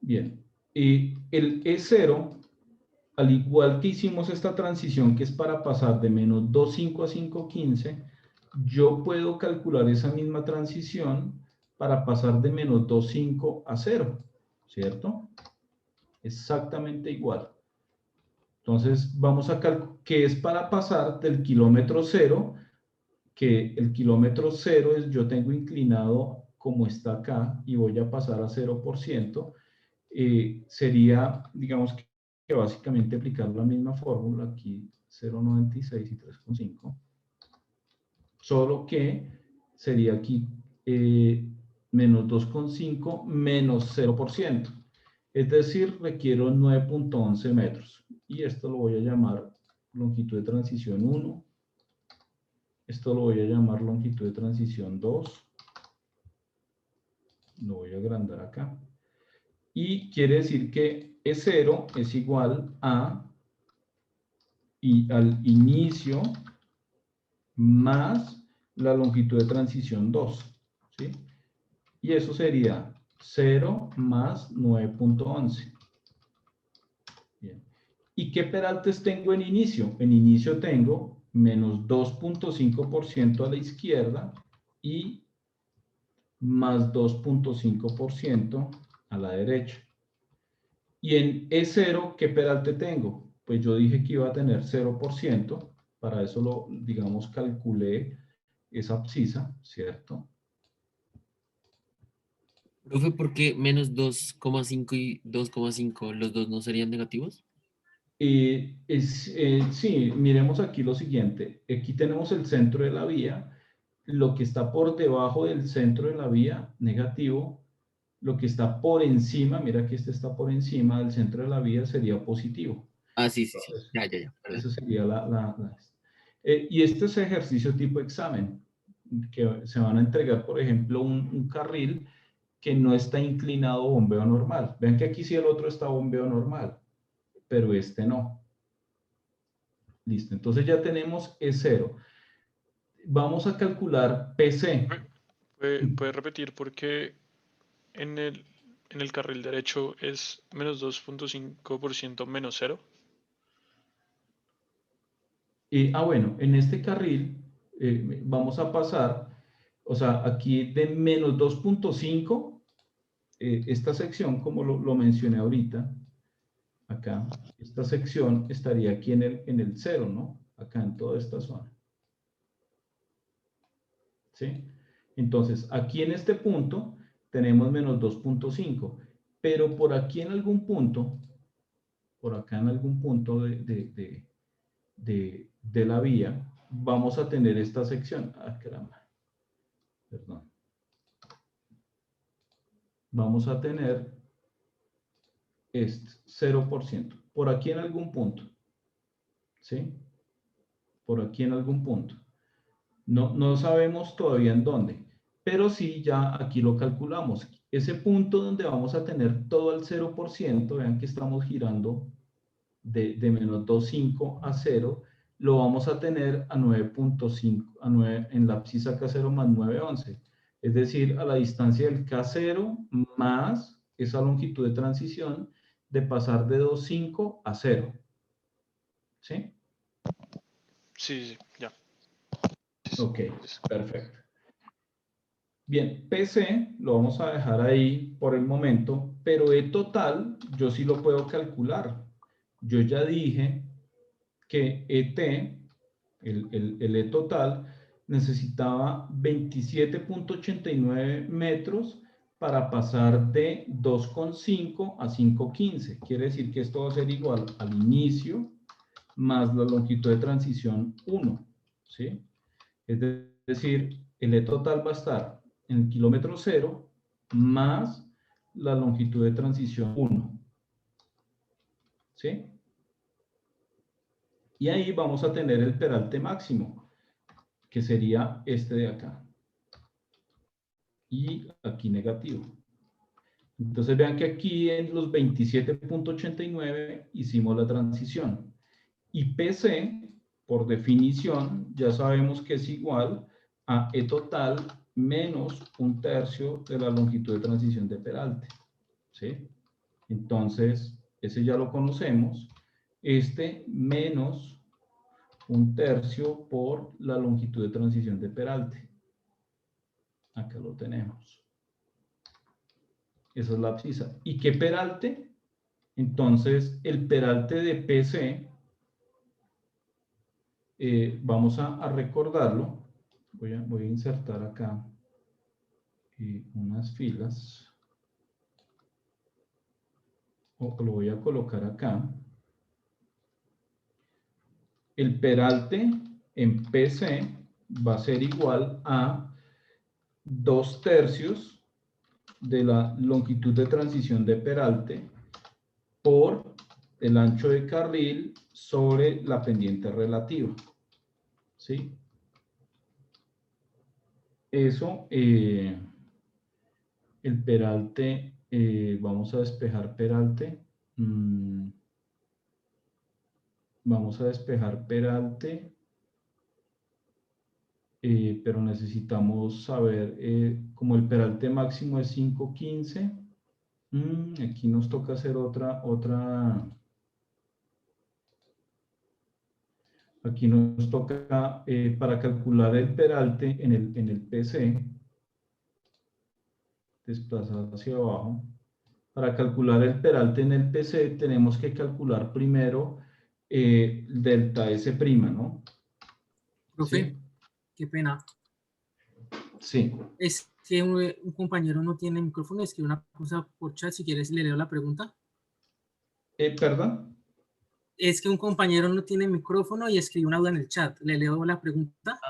Bien, y el E0, al igual que hicimos esta transición que es para pasar de menos 2,5 a 5,15, yo puedo calcular esa misma transición para pasar de menos 2,5 a 0, ¿cierto? Exactamente igual. Entonces vamos a calcular que es para pasar del kilómetro cero, que el kilómetro cero es yo tengo inclinado como está acá y voy a pasar a 0%, sería, digamos que básicamente aplicar la misma fórmula aquí, 0,96 y 3,5, solo que sería aquí menos 2,5 menos 0%, es decir, requiero 9,11 metros, y esto lo voy a llamar longitud de transición 1, esto lo voy a llamar longitud de transición 2, lo voy a agrandar acá, y quiere decir que E0 es igual al inicio más la longitud de transición 2, ¿sí? Y eso sería 0 más 9,11. Bien. ¿Y qué peraltes tengo en inicio? En inicio tengo menos 2,5% a la izquierda y más 2,5% a la derecha. Y en E0, ¿qué peralte tengo? Pues yo dije que iba a tener 0%, para eso digamos, calculé esa abscisa, ¿cierto? Profe, ¿por qué menos 2,5 y 2,5? ¿Los dos no serían negativos? Sí, miremos aquí lo siguiente. Aquí tenemos el centro de la vía. Lo que está por debajo del centro de la vía, negativo. Lo que está por encima, mira que este está por encima del centro de la vía, sería positivo. Ah, sí, sí, sí. Ya, perdón. Eso sería y este es ejercicio tipo examen, que se van a entregar, por ejemplo, un carril que no está inclinado a bombeo normal. Vean que aquí sí el otro está a bombeo normal, pero este no. Listo, entonces ya tenemos E0. Vamos a calcular PC. ¿Puede repetir porque en el carril derecho es menos 2.5% menos 0. Bueno, en este carril vamos a pasar, o sea, aquí de menos 2.5, esta sección, como lo mencioné ahorita, acá, esta sección estaría aquí en el 0, ¿no? Acá en toda esta zona. ¿Sí? Entonces, aquí en este punto tenemos menos 2.5, pero por aquí en algún punto, por acá en algún punto de la vía, vamos a tener esta sección. Ah, caramba. Perdón. Vamos a tener este 0%. Por aquí en algún punto. ¿Sí? Por aquí en algún punto. No sabemos todavía en dónde, pero sí ya aquí lo calculamos. Ese punto donde vamos a tener todo al 0%, vean que estamos girando de menos 2.5 a 0, lo vamos a tener a 9.5, a 9, en la abscisa K0 más 9,11. Es decir, a la distancia del K0 más esa longitud de transición de pasar de 2.5 a 0. ¿Sí? Sí, ya. Ok, perfecto. Bien, PC lo vamos a dejar ahí por el momento, pero E total yo sí lo puedo calcular. Yo ya dije que ET, el E total, necesitaba 27.89 metros para pasar de 2,5 a 5,15. Quiere decir que esto va a ser igual al inicio más la longitud de transición 1, ¿sí? Es decir, el E total va a estar en el kilómetro 0 más la longitud de transición 1. ¿Sí? Y ahí vamos a tener el peralte máximo, que sería este de acá. Y aquí negativo. Entonces vean que aquí en los 27.89 hicimos la transición. Y PC, por definición, ya sabemos que es igual a E total menos 1/3 de la longitud de transición de peralte. ¿Sí? Entonces, ese ya lo conocemos. Este menos 1/3 por la longitud de transición de peralte. Acá lo tenemos. Esa es la abscisa. ¿Y qué peralte? Entonces, el peralte de PC, vamos a recordarlo. Voy a insertar acá unas filas. O lo voy a colocar acá. El peralte en PC va a ser igual a 2/3 de la longitud de transición de peralte por el ancho de carril sobre la pendiente relativa. ¿Sí? Eso, el peralte, vamos a despejar peralte. Vamos a despejar peralte, pero necesitamos saber, como el peralte máximo es 5,15, aquí nos toca hacer aquí nos toca, para calcular el peralte en el PC, desplazado hacia abajo, para calcular el peralte en el PC tenemos que calcular primero delta S', ¿no? Profe, ¿Sí? qué pena. Sí. Es que un compañero no tiene micrófono, escribe una cosa por chat, si quieres le leo la pregunta. ¿Perdón? Es que un compañero no tiene micrófono y escribe una duda en el chat. Le leo la pregunta.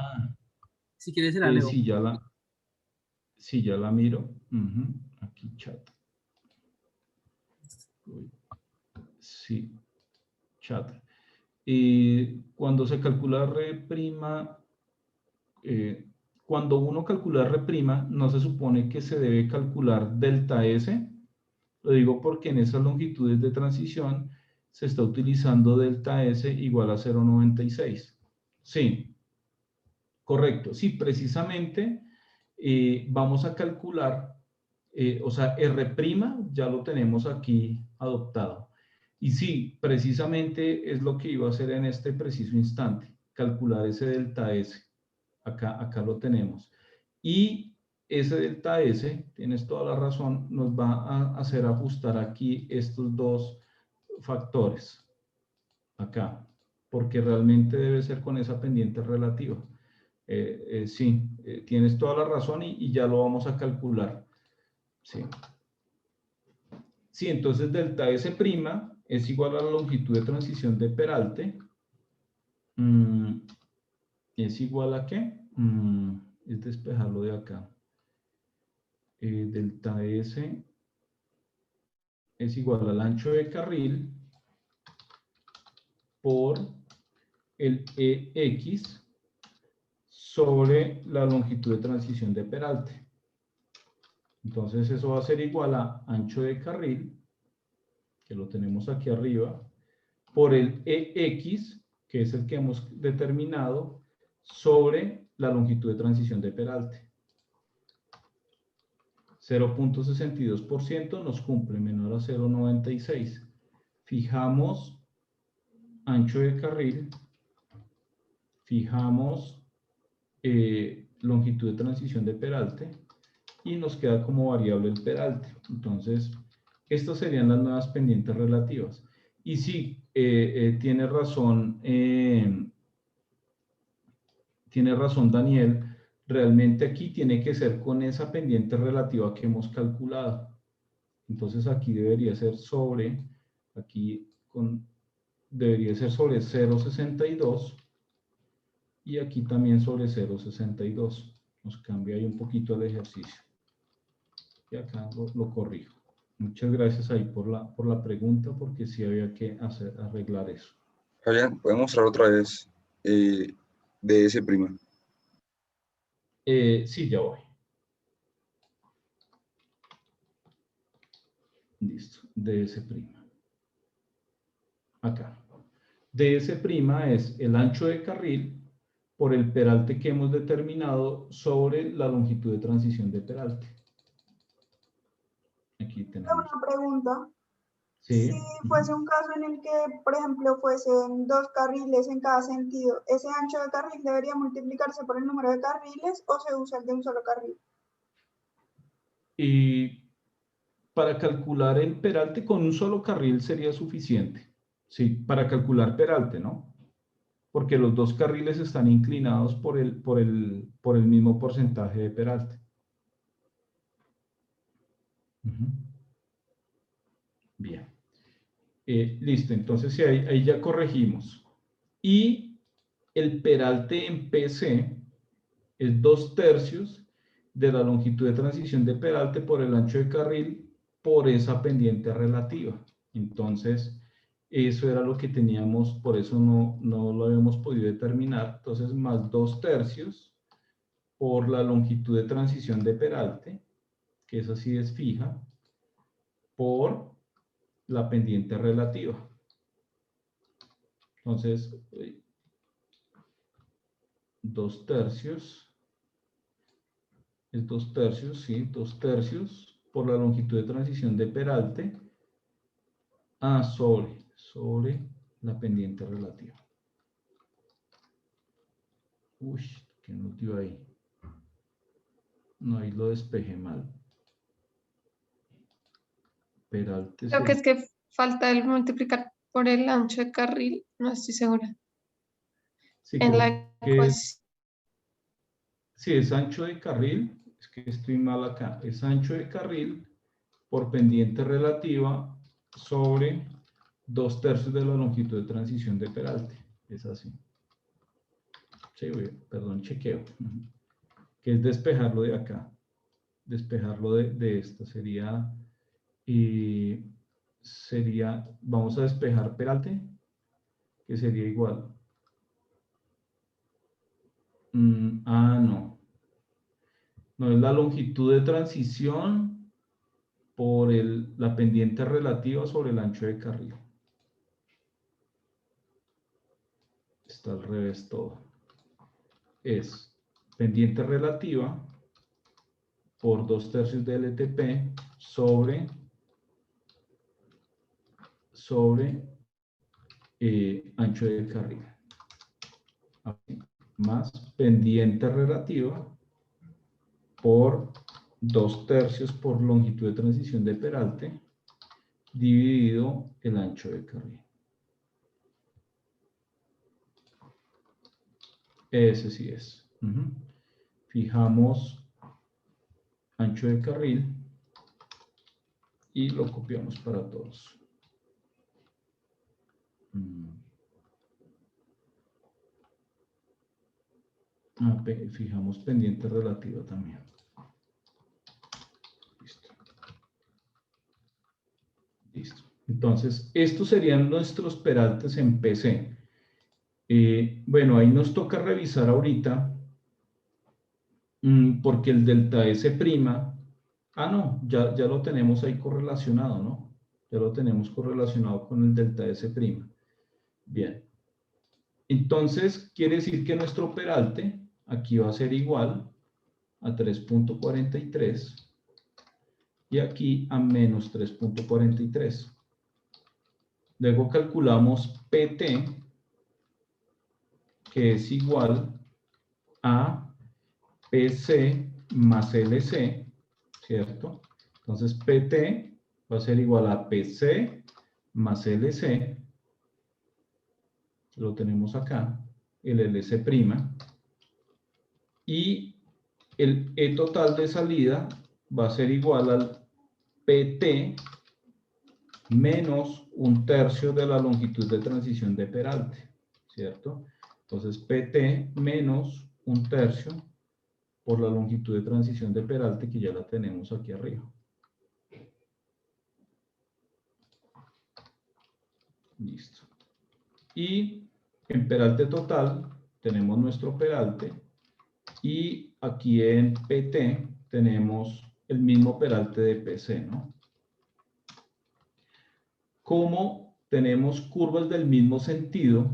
Si quieres se la leo. Sí, ya la miro. Aquí chat. Sí, chat. Cuando se calcula R', cuando uno calcula R', no se supone que se debe calcular delta S. Lo digo porque en esas longitudes de transición se está utilizando delta S igual a 0,96. Sí, correcto. Sí, precisamente vamos a calcular O sea, R' ya lo tenemos aquí adoptado. Y sí, precisamente es lo que iba a hacer en este preciso instante, calcular ese delta S. Acá lo tenemos. Y ese delta S, tienes toda la razón, nos va a hacer ajustar aquí estos dos factores. Acá, porque realmente debe ser con esa pendiente relativa. Sí, tienes toda la razón y ya lo vamos a calcular. Sí. Sí, entonces delta S' es igual a la longitud de transición de Peralte. ¿Es igual a qué? Es despejarlo de acá. Delta S es igual al ancho de carril por el EX sobre la longitud de transición de Peralte. Entonces eso va a ser igual a ancho de carril, que lo tenemos aquí arriba, por el EX, que es el que hemos determinado, sobre la longitud de transición de Peralte. 0.62% nos cumple, menor a 0.96. Fijamos ancho de carril, fijamos longitud de transición de Peralte y nos queda como variable el Peralte. Entonces, estas serían las nuevas pendientes relativas. Y sí, tiene razón Daniel, realmente aquí tiene que ser con esa pendiente relativa que hemos calculado. Entonces aquí debería ser sobre, debería ser sobre 0.62 y aquí también sobre 0.62. Nos cambia ahí un poquito el ejercicio. Y acá lo corrijo. Muchas gracias ahí por la pregunta, porque sí había que arreglar eso. Fabián, ¿puedes mostrar otra vez DS'? Sí, ya voy. Listo, DS'. Acá. DS' es el ancho de carril por el peralte que hemos determinado sobre la longitud de transición de peralte. Aquí tenemos. Una pregunta. Sí. Si fuese un caso en el que, por ejemplo, fuesen 2 carriles en cada sentido, ¿ese ancho de carril debería multiplicarse por el número de carriles o se usa el de un solo carril? Y para calcular el peralte con un solo carril sería suficiente. Sí, para calcular peralte, ¿no? Porque los dos carriles están inclinados por el mismo porcentaje de peralte. Bien. Listo, entonces sí, ahí ya corregimos. Y el peralte en PC es 2/3 de la longitud de transición de peralte por el ancho de carril por esa pendiente relativa. Entonces, eso era lo que teníamos, por eso no lo habíamos podido determinar. Entonces, más 2/3 por la longitud de transición de peralte, que esa sí es fija, por la pendiente relativa. Entonces, 2/3 es 2/3, sí, 2/3 por la longitud de transición de peralte sobre la pendiente relativa. Uy, ¿qué nos dio ahí? No, ahí lo despejé mal. Peralte. Creo que es que falta el multiplicar por el ancho de carril, no estoy segura. Sí, En creo la que es, sí, es ancho de carril, es que estoy mal acá, es ancho de carril por pendiente relativa sobre 2/3 de la longitud de transición de peralte, es así. Sí, perdón, chequeo, que es despejarlo de acá, despejarlo de esta, sería, vamos a despejar peralte, que sería igual. No. No es la longitud de transición por la pendiente relativa sobre el ancho de carril. Está al revés todo. Es pendiente relativa por 2/3 de LTP sobre ancho de carril. Así, más pendiente relativa por 2/3 por longitud de transición de peralte dividido el ancho de carril. Ese sí es. Fijamos ancho de carril y lo copiamos para todos. Fijamos pendiente relativa también. Listo. Listo. Entonces, estos serían nuestros peraltes en PC. Bueno, ahí nos toca revisar ahorita, porque el delta S', no, ya lo tenemos ahí correlacionado, ¿no? Ya lo tenemos correlacionado con el delta S'. Bien. Entonces, quiere decir que nuestro peralte aquí va a ser igual a 3.43 y aquí a menos 3.43. Luego calculamos PT, que es igual a PC más LC, ¿cierto? Entonces PT va a ser igual a PC más LC, lo tenemos acá, el LC', y el E total de salida va a ser igual al PT menos 1/3 de la longitud de transición de peralte, ¿cierto? Entonces PT menos 1/3 por la longitud de transición de peralte, que ya la tenemos aquí arriba. Listo. Y en peralte total tenemos nuestro peralte y aquí en PT tenemos el mismo peralte de PC, ¿no? Como tenemos curvas del mismo sentido,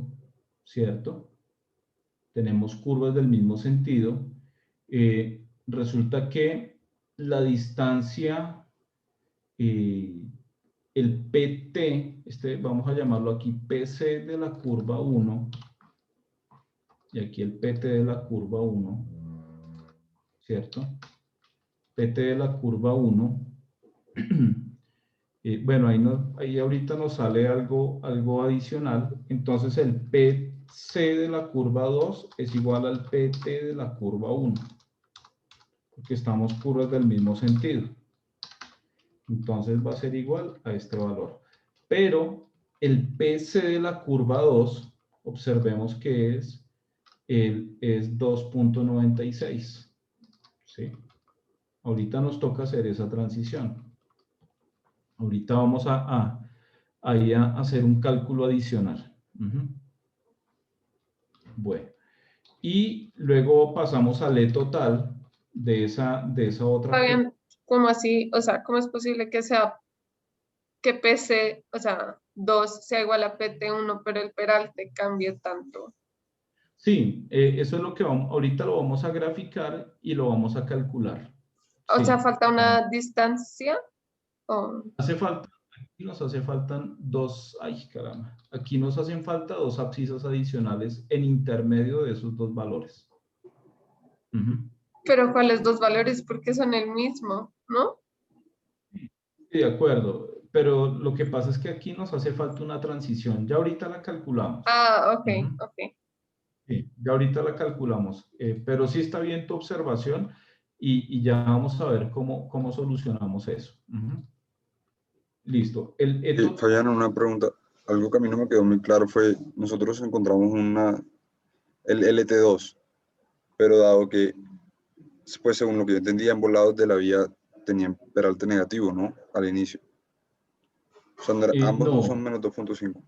¿cierto? Tenemos curvas del mismo sentido. Resulta que la distancia, el PT, vamos a llamarlo aquí PC de la curva 1, y aquí el PT de la curva 1, ¿cierto? PT de la curva 1. Bueno, ahí ahorita nos sale algo adicional. Entonces el PC de la curva 2 es igual al PT de la curva 1, porque estamos curvas del mismo sentido. Entonces va a ser igual a este valor. Pero el PC de la curva 2, observemos que es 2.96. ¿Sí? Ahorita nos toca hacer esa transición. Ahorita vamos a hacer un cálculo adicional. Bueno. Y luego pasamos al E total de esa otra. Está bien, ¿cómo así? O sea, ¿cómo es posible que PC, o sea, 2 sea igual a PT1, pero el peralte cambie tanto? Sí, eso es lo que ahorita lo vamos a graficar y lo vamos a calcular. O Sí. sea, ¿falta una distancia? Aquí nos hace falta aquí nos hacen falta 2 abscisas adicionales en intermedio de esos 2 valores. Pero ¿cuáles 2 valores? Porque son el mismo, ¿no? Sí, de acuerdo, pero lo que pasa es que aquí nos hace falta una transición. Ya ahorita la calculamos. Ok. Sí, ya ahorita la calculamos, pero sí está bien tu observación y ya vamos a ver cómo solucionamos eso. Listo. Fabián, una pregunta. Algo que a mí no me quedó muy claro fue, nosotros encontramos el LT2, pero dado que, pues según lo que yo entendía, ambos lados de la vía tenían peralte negativo, ¿no? Al inicio. Ambos no son menos 2.5.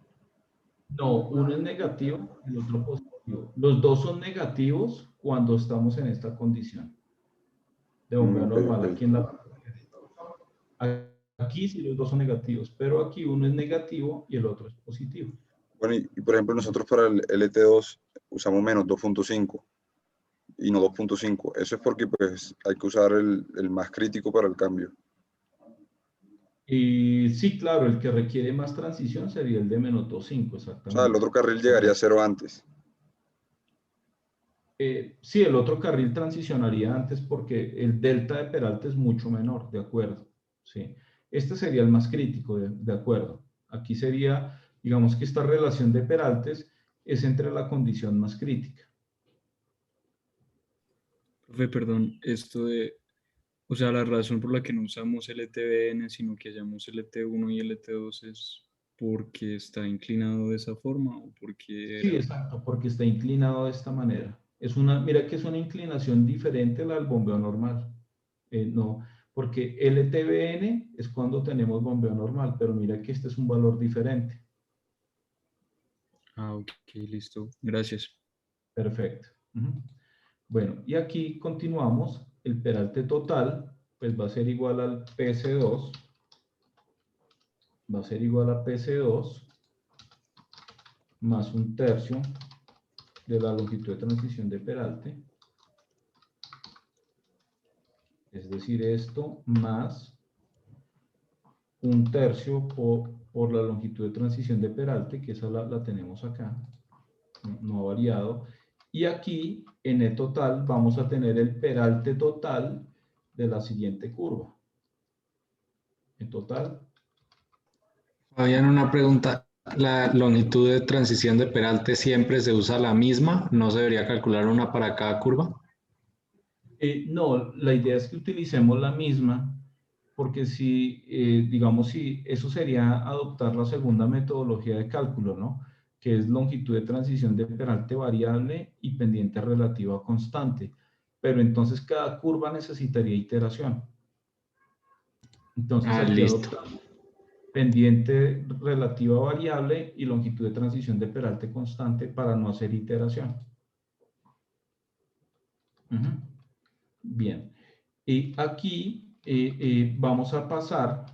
No, uno es negativo y el otro positivo. Los dos son negativos cuando estamos en esta condición de bombeo normal. Aquí sí los dos son negativos, pero aquí uno es negativo y el otro es positivo. Bueno, y por ejemplo nosotros para el LT2 usamos menos 2.5. y no 2.5. Eso es porque pues hay que usar el más crítico para el cambio. Y sí, claro, el que requiere más transición sería el de menos 2.5, O sea, el exactamente. otro carril llegaría a 0 antes. Sí, el otro carril transicionaría antes porque el delta de Peralta es mucho menor, de acuerdo. Sí. Este sería el más crítico, de acuerdo. Aquí sería, digamos que esta relación de Peraltes es entre la condición más crítica. Profe, perdón, o sea, la razón por la que no usamos LTBN, sino que hallamos LT1 y LT2 es porque está inclinado de esa forma o porque Sí, era... exacto, porque está inclinado de esta manera. Mira que es una inclinación diferente a la del bombeo normal. No, porque LTBN es cuando tenemos bombeo normal, pero mira que este es un valor diferente. Ah, ok, listo. Gracias. Perfecto. Bueno, y aquí continuamos. El peralte total, pues va a ser igual al PC2. Va a ser igual a PC2 más 1/3 de la longitud de transición de peralte. Es decir, esto más 1/3 por la longitud de transición de peralte, que esa la tenemos acá, no ha variado. Y aquí, en el total, vamos a tener el peralte total de la siguiente curva. En total. Habían una pregunta. ¿La longitud de transición de peralte siempre se usa la misma? ¿No se debería calcular una para cada curva? No, la idea es que utilicemos la misma, porque si, digamos, si eso sería adoptar la segunda metodología de cálculo, ¿no? Que es longitud de transición de peralte variable y pendiente relativa constante. Pero entonces cada curva necesitaría iteración. Entonces aquí listo. adoptamos pendiente relativa variable y longitud de transición de peralte constante para no hacer iteración. Bien. Y aquí vamos a pasar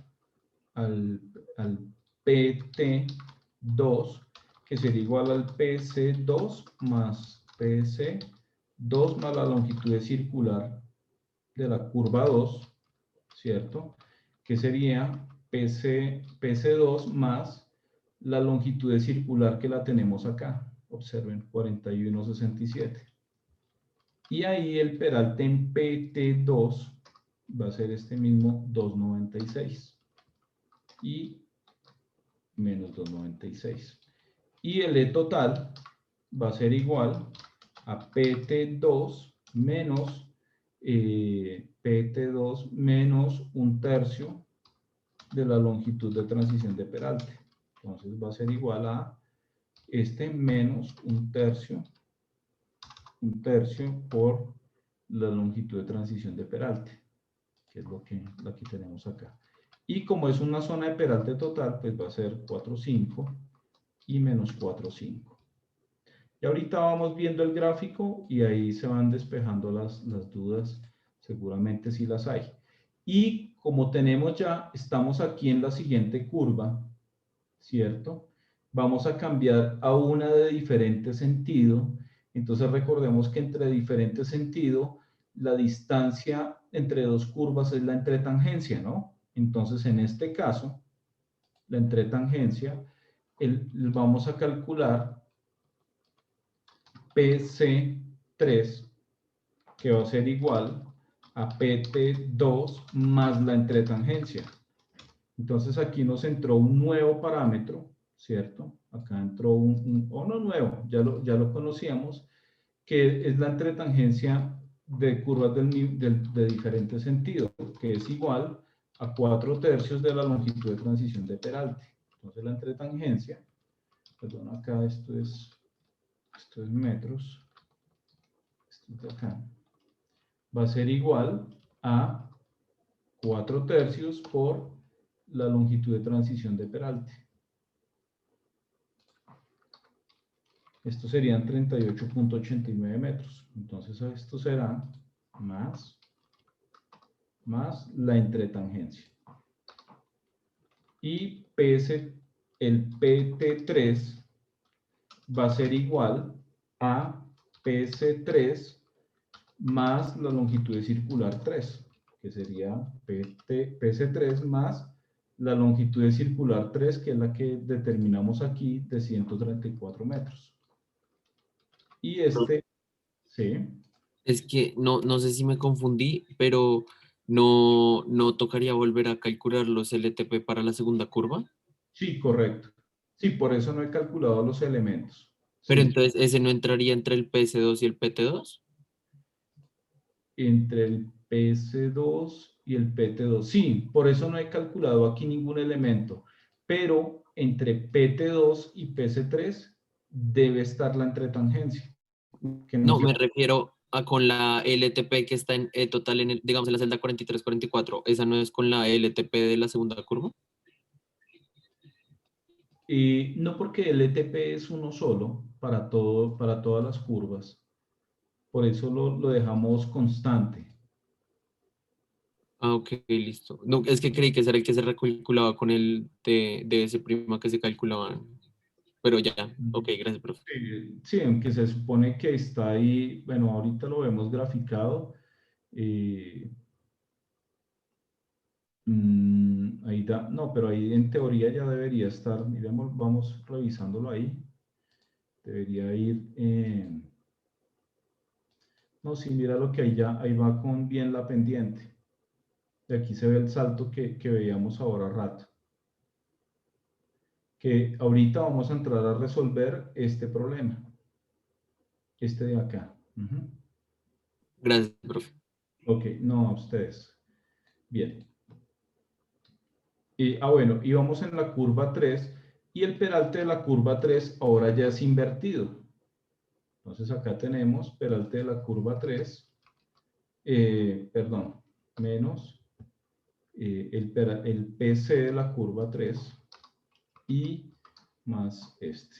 al PT2, que sería igual al PC2 más PC2 más la longitud circular de la curva 2, ¿cierto? Que sería PC2 más la longitud circular que la tenemos acá. Observen, 41,67. Y ahí el peralte en PT2 va a ser este mismo 2,96 y menos 2,96. Y el E total va a ser igual a PT2 menos PT2 menos 1/3 de la longitud de transición de peralte. Entonces va a ser igual a este menos 1/3 por la longitud de transición de peralte, que es lo que tenemos acá. Y como es una zona de peralte total, pues va a ser 4,5 y menos 4,5. Y ahorita vamos viendo el gráfico y ahí se van despejando las dudas, seguramente sí las hay. Y como tenemos ya, estamos aquí en la siguiente curva, ¿cierto? Vamos a cambiar a una de diferente sentido. Entonces recordemos que entre diferente sentido, la distancia entre dos curvas es la entretangencia, ¿no? Entonces en este caso, la entretangencia, vamos a calcular PC3, que va a ser igual a PT2 más la entretangencia. Entonces aquí nos entró un nuevo parámetro, ¿cierto? Acá entró no nuevo, ya lo conocíamos, que es la entretangencia de curvas de diferente sentido, que es igual a 4/3 de la longitud de transición de peralte. Entonces la entretangencia, perdón, acá esto es metros, esto de acá, va a ser igual a 4/3 por la longitud de transición de peralte. Estos serían 38,89 metros. Entonces esto será más la entretangencia. Y el PT3 va a ser igual a PC3 más la longitud de circular 3, que sería PC3 más la longitud de circular 3, que es la que determinamos aquí, de 134 metros. Y este, sí. Es que no sé si me confundí, pero no tocaría volver a calcular los LTP para la segunda curva. Sí, correcto. Sí, por eso no he calculado los elementos. Pero Sí, entonces ese no entraría entre el PS2 y el PT2. entre el PS2 y el PT2. Sí, por eso no he calculado aquí ningún elemento. Pero entre PT2 y PS3 debe estar la entretangencia. Que No, se- me refiero a con la LTP que está en total, digamos, en la celda 43-44. ¿Esa no es con la LTP de la segunda curva? no, porque el ETP es uno solo para todas las curvas. Por eso lo dejamos constante. Ah, ok, listo. No, es que creí que ese era el que se recalculaba con el de ese prima que se calculaban. Pero ya, ok, gracias, profe. Sí, aunque se supone que está ahí, bueno, ahorita lo vemos graficado. Ahí da, no, pero ahí en teoría ya debería estar, miremos, vamos revisándolo ahí. Debería ir, no, sí, mira lo que ahí va con bien la pendiente. De aquí se ve el salto que veíamos ahora rato. Que ahorita vamos a entrar a resolver este problema. Este de acá. Gracias, profe. Ok, no, a ustedes. Bien. Bueno, y vamos en la curva 3 y el peralte de la curva 3 ahora ya es invertido. Entonces acá tenemos peralte de la curva 3, perdón, menos el PC de la curva 3 y más este.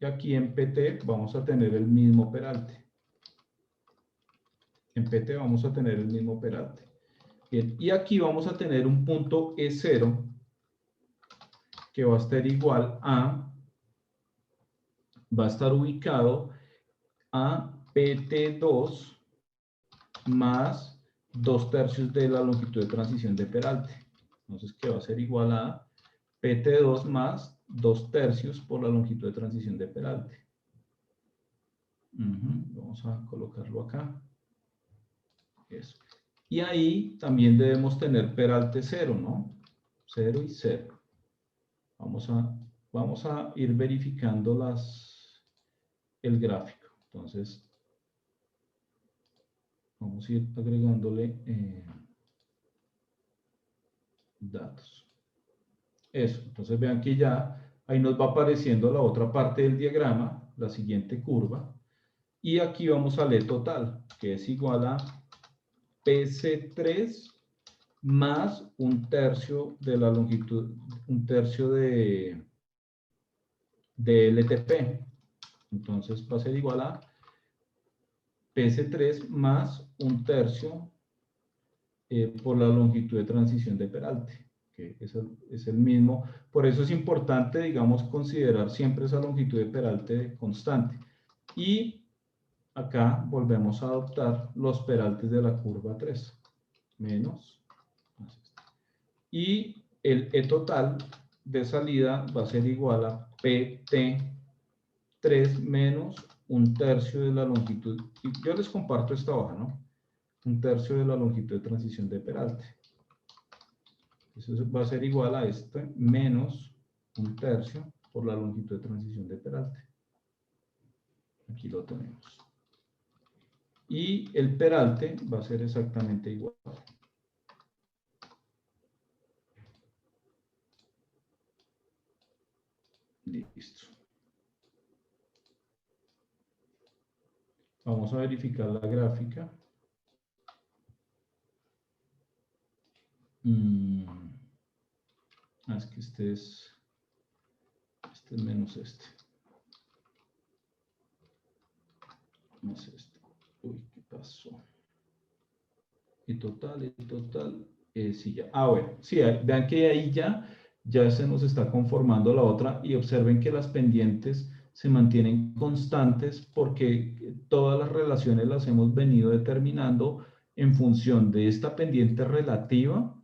Y aquí en PT vamos a tener el mismo peralte. En PT vamos a tener el mismo peralte. Bien, y aquí vamos a tener un punto E0 que va a estar igual a, va a estar ubicado a PT2 más 2/3 de la longitud de transición de peralte. Entonces, que va a ser igual a PT2 más 2/3 por la longitud de transición de peralte. Vamos a colocarlo acá. Eso. Y ahí también debemos tener peralte 0, ¿no? 0 y 0. Vamos a ir verificando el gráfico. Entonces, vamos a ir agregándole datos. Eso, entonces vean que ya ahí nos va apareciendo la otra parte del diagrama, la siguiente curva. Y aquí vamos al E total, que es igual a PC3 más 1/3 de la longitud, 1/3 de LTP. Entonces va a ser igual a PC3 más 1/3 por la longitud de transición de peralte, que es el mismo. Por eso es importante, digamos, considerar siempre esa longitud de peralte constante. Y acá volvemos a adoptar los peraltes de la curva 3, menos. Y el E total de salida va a ser igual a PT3 menos 1/3 de la longitud. Y yo les comparto esta hoja, ¿no? 1/3 de la longitud de transición de peralte. Eso va a ser igual a este menos 1/3 por la longitud de transición de peralte. Aquí lo tenemos. Y el peralte va a ser exactamente igual. Listo. Vamos a verificar la gráfica. Es que este es menos este. Más este. Uy, ¿qué pasó? Y total, sí, ya. Bueno, sí, vean que ahí ya se nos está conformando la otra y observen que las pendientes se mantienen constantes porque todas las relaciones las hemos venido determinando en función de esta pendiente relativa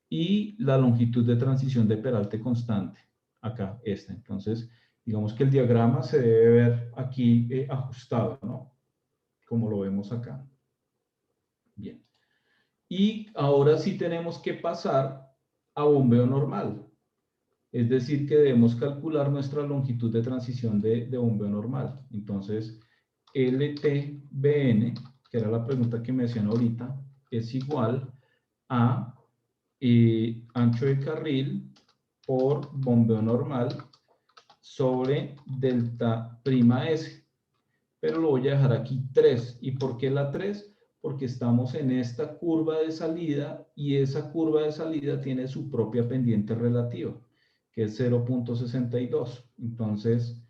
y la longitud de transición de peralte constante. Acá, esta. Entonces, digamos que el diagrama se debe ver aquí ajustado, ¿no? Como lo vemos acá. Bien. Y ahora sí tenemos que pasar a bombeo normal. Es decir, que debemos calcular nuestra longitud de transición de bombeo normal. Entonces, LTBN, que era la pregunta que me hacían ahorita, es igual a ancho de carril por bombeo normal sobre delta prima S. Pero lo voy a dejar aquí 3. ¿Y por qué la 3? Porque estamos en esta curva de salida y esa curva de salida tiene su propia pendiente relativa, que es 0.62. Entonces,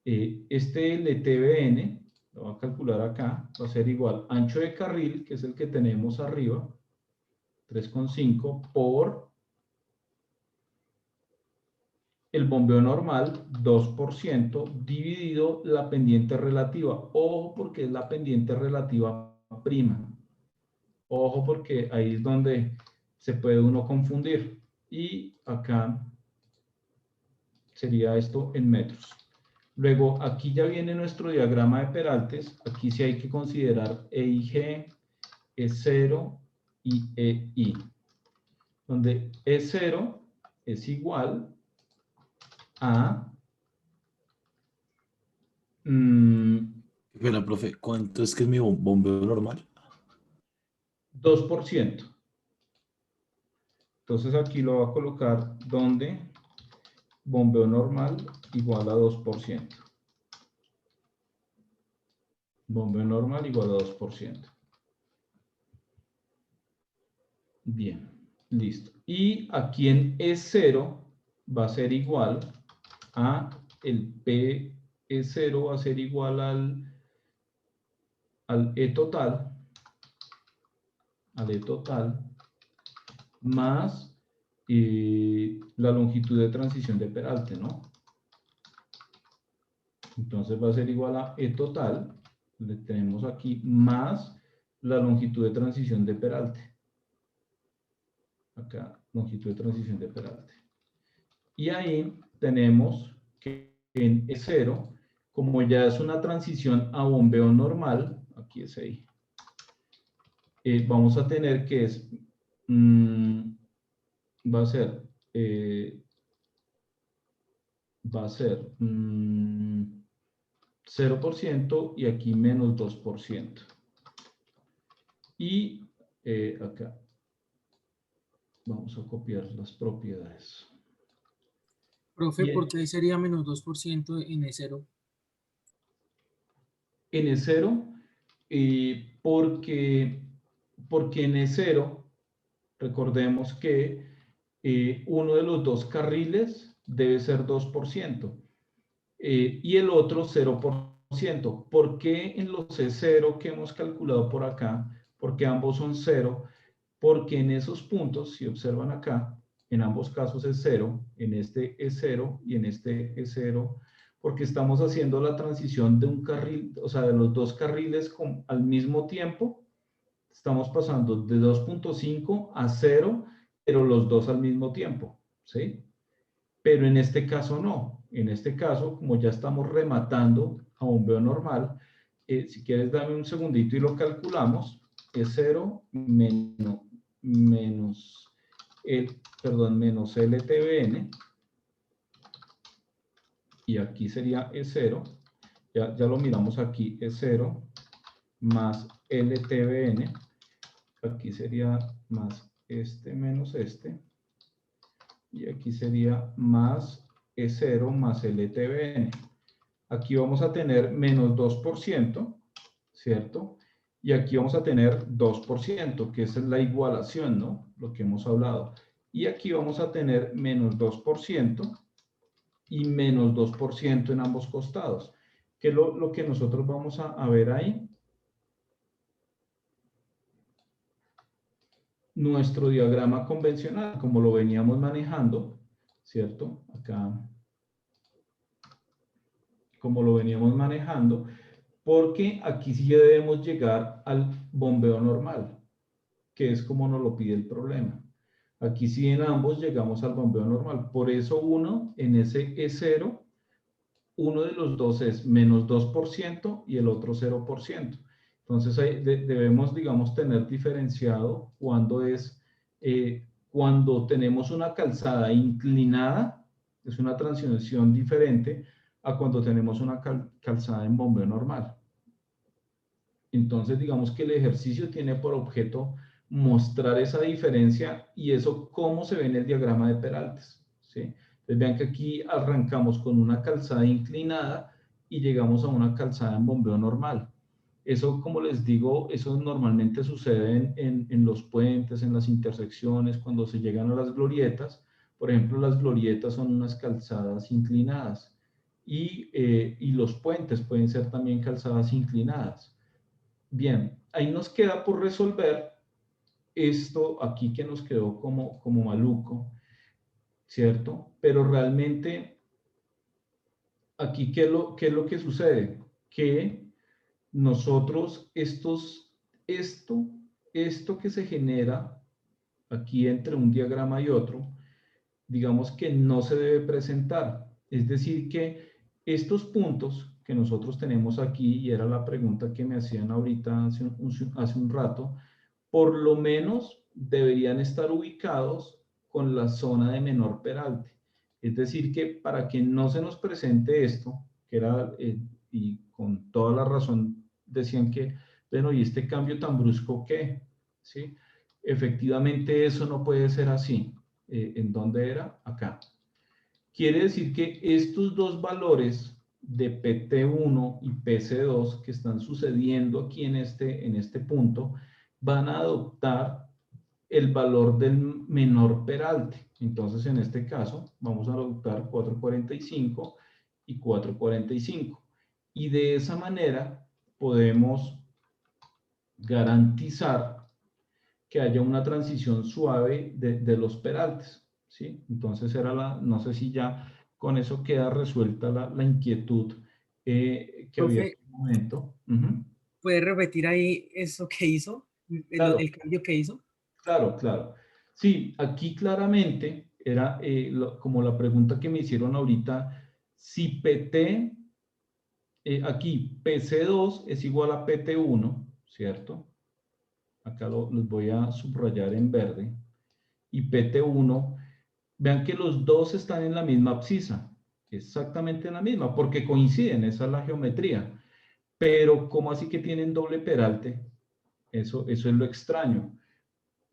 este LTBN, lo voy a calcular acá, va a ser igual ancho de carril, que es el que tenemos arriba, 3,5 por el bombeo normal, 2%, dividido la pendiente relativa. Ojo porque es la pendiente relativa prima. Ojo porque ahí es donde se puede uno confundir. Y acá sería esto en metros. Luego, aquí ya viene nuestro diagrama de peraltes. Aquí sí hay que considerar EIG, E0 y EI. Donde E0 es igual a... Espera, profe, ¿cuánto es que es mi bombeo normal? 2%. Entonces aquí lo voy a colocar donde bombeo normal igual a 2%. Bombeo normal igual a 2%. Bien, listo. Y aquí en E0 va a ser igual a el PE0 va a ser igual al E total, más la longitud de transición de peralte, ¿no? Entonces va a ser igual a E total, le tenemos aquí, más la longitud de transición de peralte. Acá, longitud de transición de peralte. Y ahí tenemos que en E0, como ya es una transición a bombeo normal, aquí es ahí, vamos a tener que es, va a ser 0% y aquí menos 2%. Y acá vamos a copiar las propiedades. Profe, ¿por qué sería menos 2% en E0? En E0, porque en E0, recordemos que uno de los dos carriles debe ser 2%. Y el otro 0%. ¿Por qué en los E0 que hemos calculado por acá? Porque ambos son 0. Porque en esos puntos, si observan acá, en ambos casos es 0, en este es 0 y en este es 0, porque estamos haciendo la transición de un carril, o sea, de los dos carriles al mismo tiempo. Estamos pasando de 2.5 a 0, pero los dos al mismo tiempo, ¿sí? Pero en este caso no. En este caso, como ya estamos rematando a bombeo normal, si quieres dame un segundito y lo calculamos, es 0 menos LTBN, y aquí sería E0, ya lo miramos aquí, E0 más LTBN, aquí sería más este menos este, y aquí sería más E0 más LTBN. Aquí vamos a tener menos 2%, ¿cierto? Y aquí vamos a tener 2%, que esa es la igualación, ¿no? Lo que hemos hablado. Y aquí vamos a tener menos 2% y menos 2% en ambos costados. ¿Qué es lo que nosotros vamos a ver ahí? Nuestro diagrama convencional, como lo veníamos manejando, ¿cierto? Acá, como lo veníamos manejando, porque aquí sí debemos llegar al bombeo normal, que es como nos lo pide el problema. Aquí sí en ambos llegamos al bombeo normal. Por eso uno en ese E0, uno de los dos es menos 2% y el otro 0%. Entonces ahí debemos, digamos, tener diferenciado cuando tenemos una calzada inclinada, es una transición diferente a cuando tenemos una calzada en bombeo normal. Entonces, digamos que el ejercicio tiene por objeto mostrar esa diferencia y eso cómo se ve en el diagrama de Peraltes, ¿sí? Entonces, vean que aquí arrancamos con una calzada inclinada y llegamos a una calzada en bombeo normal. Eso, como les digo, eso normalmente sucede en los puentes, en las intersecciones, cuando se llegan a las glorietas. Por ejemplo, las glorietas son unas calzadas inclinadas y los puentes pueden ser también calzadas inclinadas. Bien, ahí nos queda por resolver esto aquí que nos quedó como maluco, ¿cierto? Pero realmente, aquí, ¿qué es lo que sucede? Que nosotros, esto que se genera aquí entre un diagrama y otro, digamos que no se debe presentar. Es decir, que estos puntos que nosotros tenemos aquí, y era la pregunta que me hacían ahorita hace un rato, por lo menos deberían estar ubicados con la zona de menor peralte. Es decir, que para que no se nos presente esto, que era, y con toda la razón decían que, bueno, ¿y este cambio tan brusco qué? ¿Sí? Efectivamente eso no puede ser así. ¿En dónde era? Acá. Quiere decir que estos dos valores de PT1 y PC2 que están sucediendo aquí en este punto van a adoptar el valor del menor peralte. Entonces, en este caso, vamos a adoptar 445 y 445. Y de esa manera podemos garantizar que haya una transición suave de los peraltes, ¿sí? Entonces no sé si ya con eso queda resuelta la inquietud que había en Profe, este momento. ¿puede repetir ahí eso que hizo? Claro, El cambio que hizo. claro, claro. Sí, aquí claramente era como la pregunta que me hicieron ahorita, si PT, aquí PC2 es igual a PT1, ¿cierto? Acá los voy a subrayar en verde. Y PT1, vean que los dos están en la misma abscisa, exactamente en la misma, porque coinciden, esa es la geometría. Pero, ¿cómo así que tienen doble peralte? Eso es lo extraño.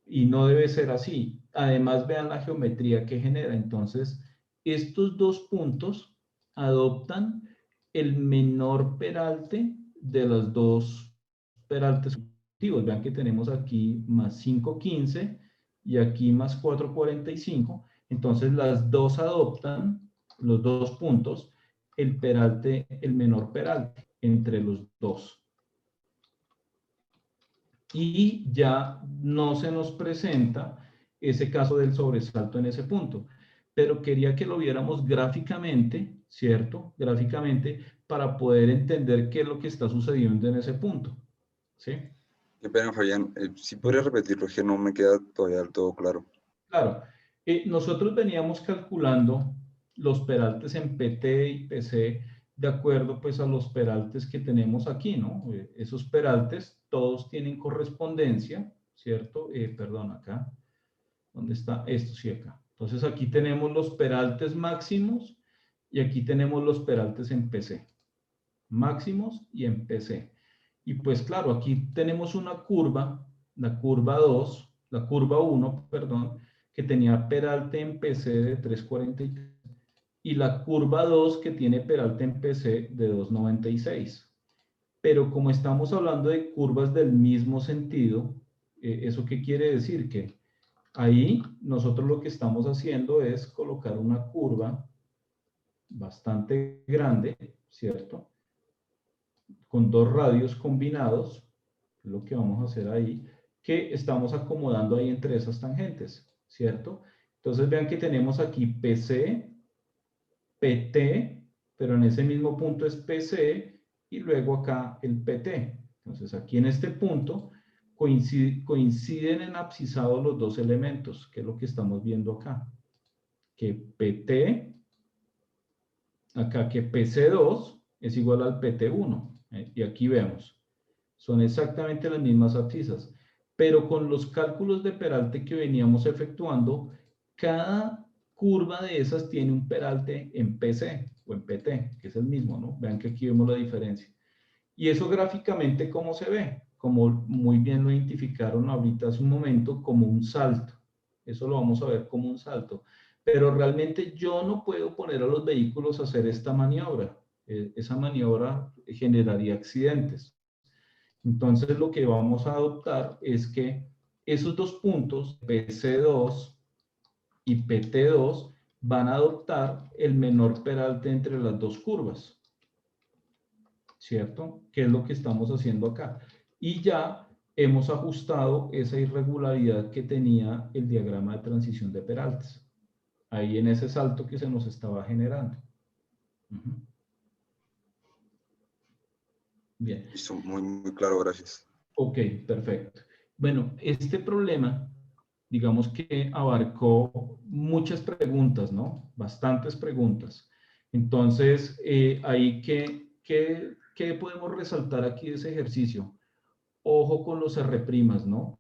Y no debe ser así. Además, vean la geometría que genera. Entonces, estos dos puntos adoptan el menor peralte de los dos peraltes consecutivos. Vean que tenemos aquí más 515 y aquí más 445. Entonces, las dos adoptan, los dos puntos, el peralte, el menor peralte entre los dos. Y ya no se nos presenta ese caso del sobresalto en ese punto. Pero quería que lo viéramos gráficamente, ¿cierto? Gráficamente, para poder entender qué es lo que está sucediendo en ese punto. ¿Sí? Qué pena, Fabián. ¿Sí podría repetirlo? Es que no me queda todavía del todo claro. Claro. Nosotros veníamos calculando los peraltes en PT y PC de acuerdo pues a los peraltes que tenemos aquí, ¿no? Esos peraltes todos tienen correspondencia, ¿cierto? Perdón, acá. ¿Dónde está? Esto sí, acá. Entonces aquí tenemos los peraltes máximos y aquí tenemos los peraltes en PC. Máximos y en PC. Y pues claro, aquí tenemos una curva, la curva 2, la curva 1, perdón, que tenía peralte en PC de 343 y la curva 2 que tiene peralte en PC de 296. Pero como estamos hablando de curvas del mismo sentido, ¿eso qué quiere decir? Que ahí nosotros lo que estamos haciendo es colocar una curva bastante grande, ¿cierto? Con dos radios combinados, lo que vamos a hacer ahí, que estamos acomodando ahí entre esas tangentes, ¿cierto? Entonces vean que tenemos aquí PC, PT, pero en ese mismo punto es PC y luego acá el PT. Entonces aquí en este punto coinciden en abscisado los dos elementos, que es lo que estamos viendo acá. Que PT, acá que PC2 es igual al PT1. Y aquí vemos, son exactamente las mismas abscisas. Pero con los cálculos de peralte que veníamos efectuando, cada curva de esas tiene un peralte en PC o en PT, que es el mismo, ¿no? Vean que aquí vemos la diferencia. Y eso gráficamente, ¿cómo se ve? Como muy bien lo identificaron ahorita hace un momento, como un salto. Eso lo vamos a ver como un salto. Pero realmente yo no puedo poner a los vehículos a hacer esta maniobra. Esa maniobra generaría accidentes. Entonces lo que vamos a adoptar es que esos dos puntos, PC2 y PT2, van a adoptar el menor peralte entre las dos curvas. ¿Cierto? Que es lo que estamos haciendo acá. Y ya hemos ajustado esa irregularidad que tenía el diagrama de transición de peraltes. Ahí en ese salto que se nos estaba generando. Bien. Listo, muy claro, gracias. Ok, perfecto. Bueno, este problema, digamos que abarcó muchas preguntas, ¿no? Bastantes preguntas. Entonces, ahí ¿qué podemos resaltar aquí de ese ejercicio? Ojo con los R', ¿no?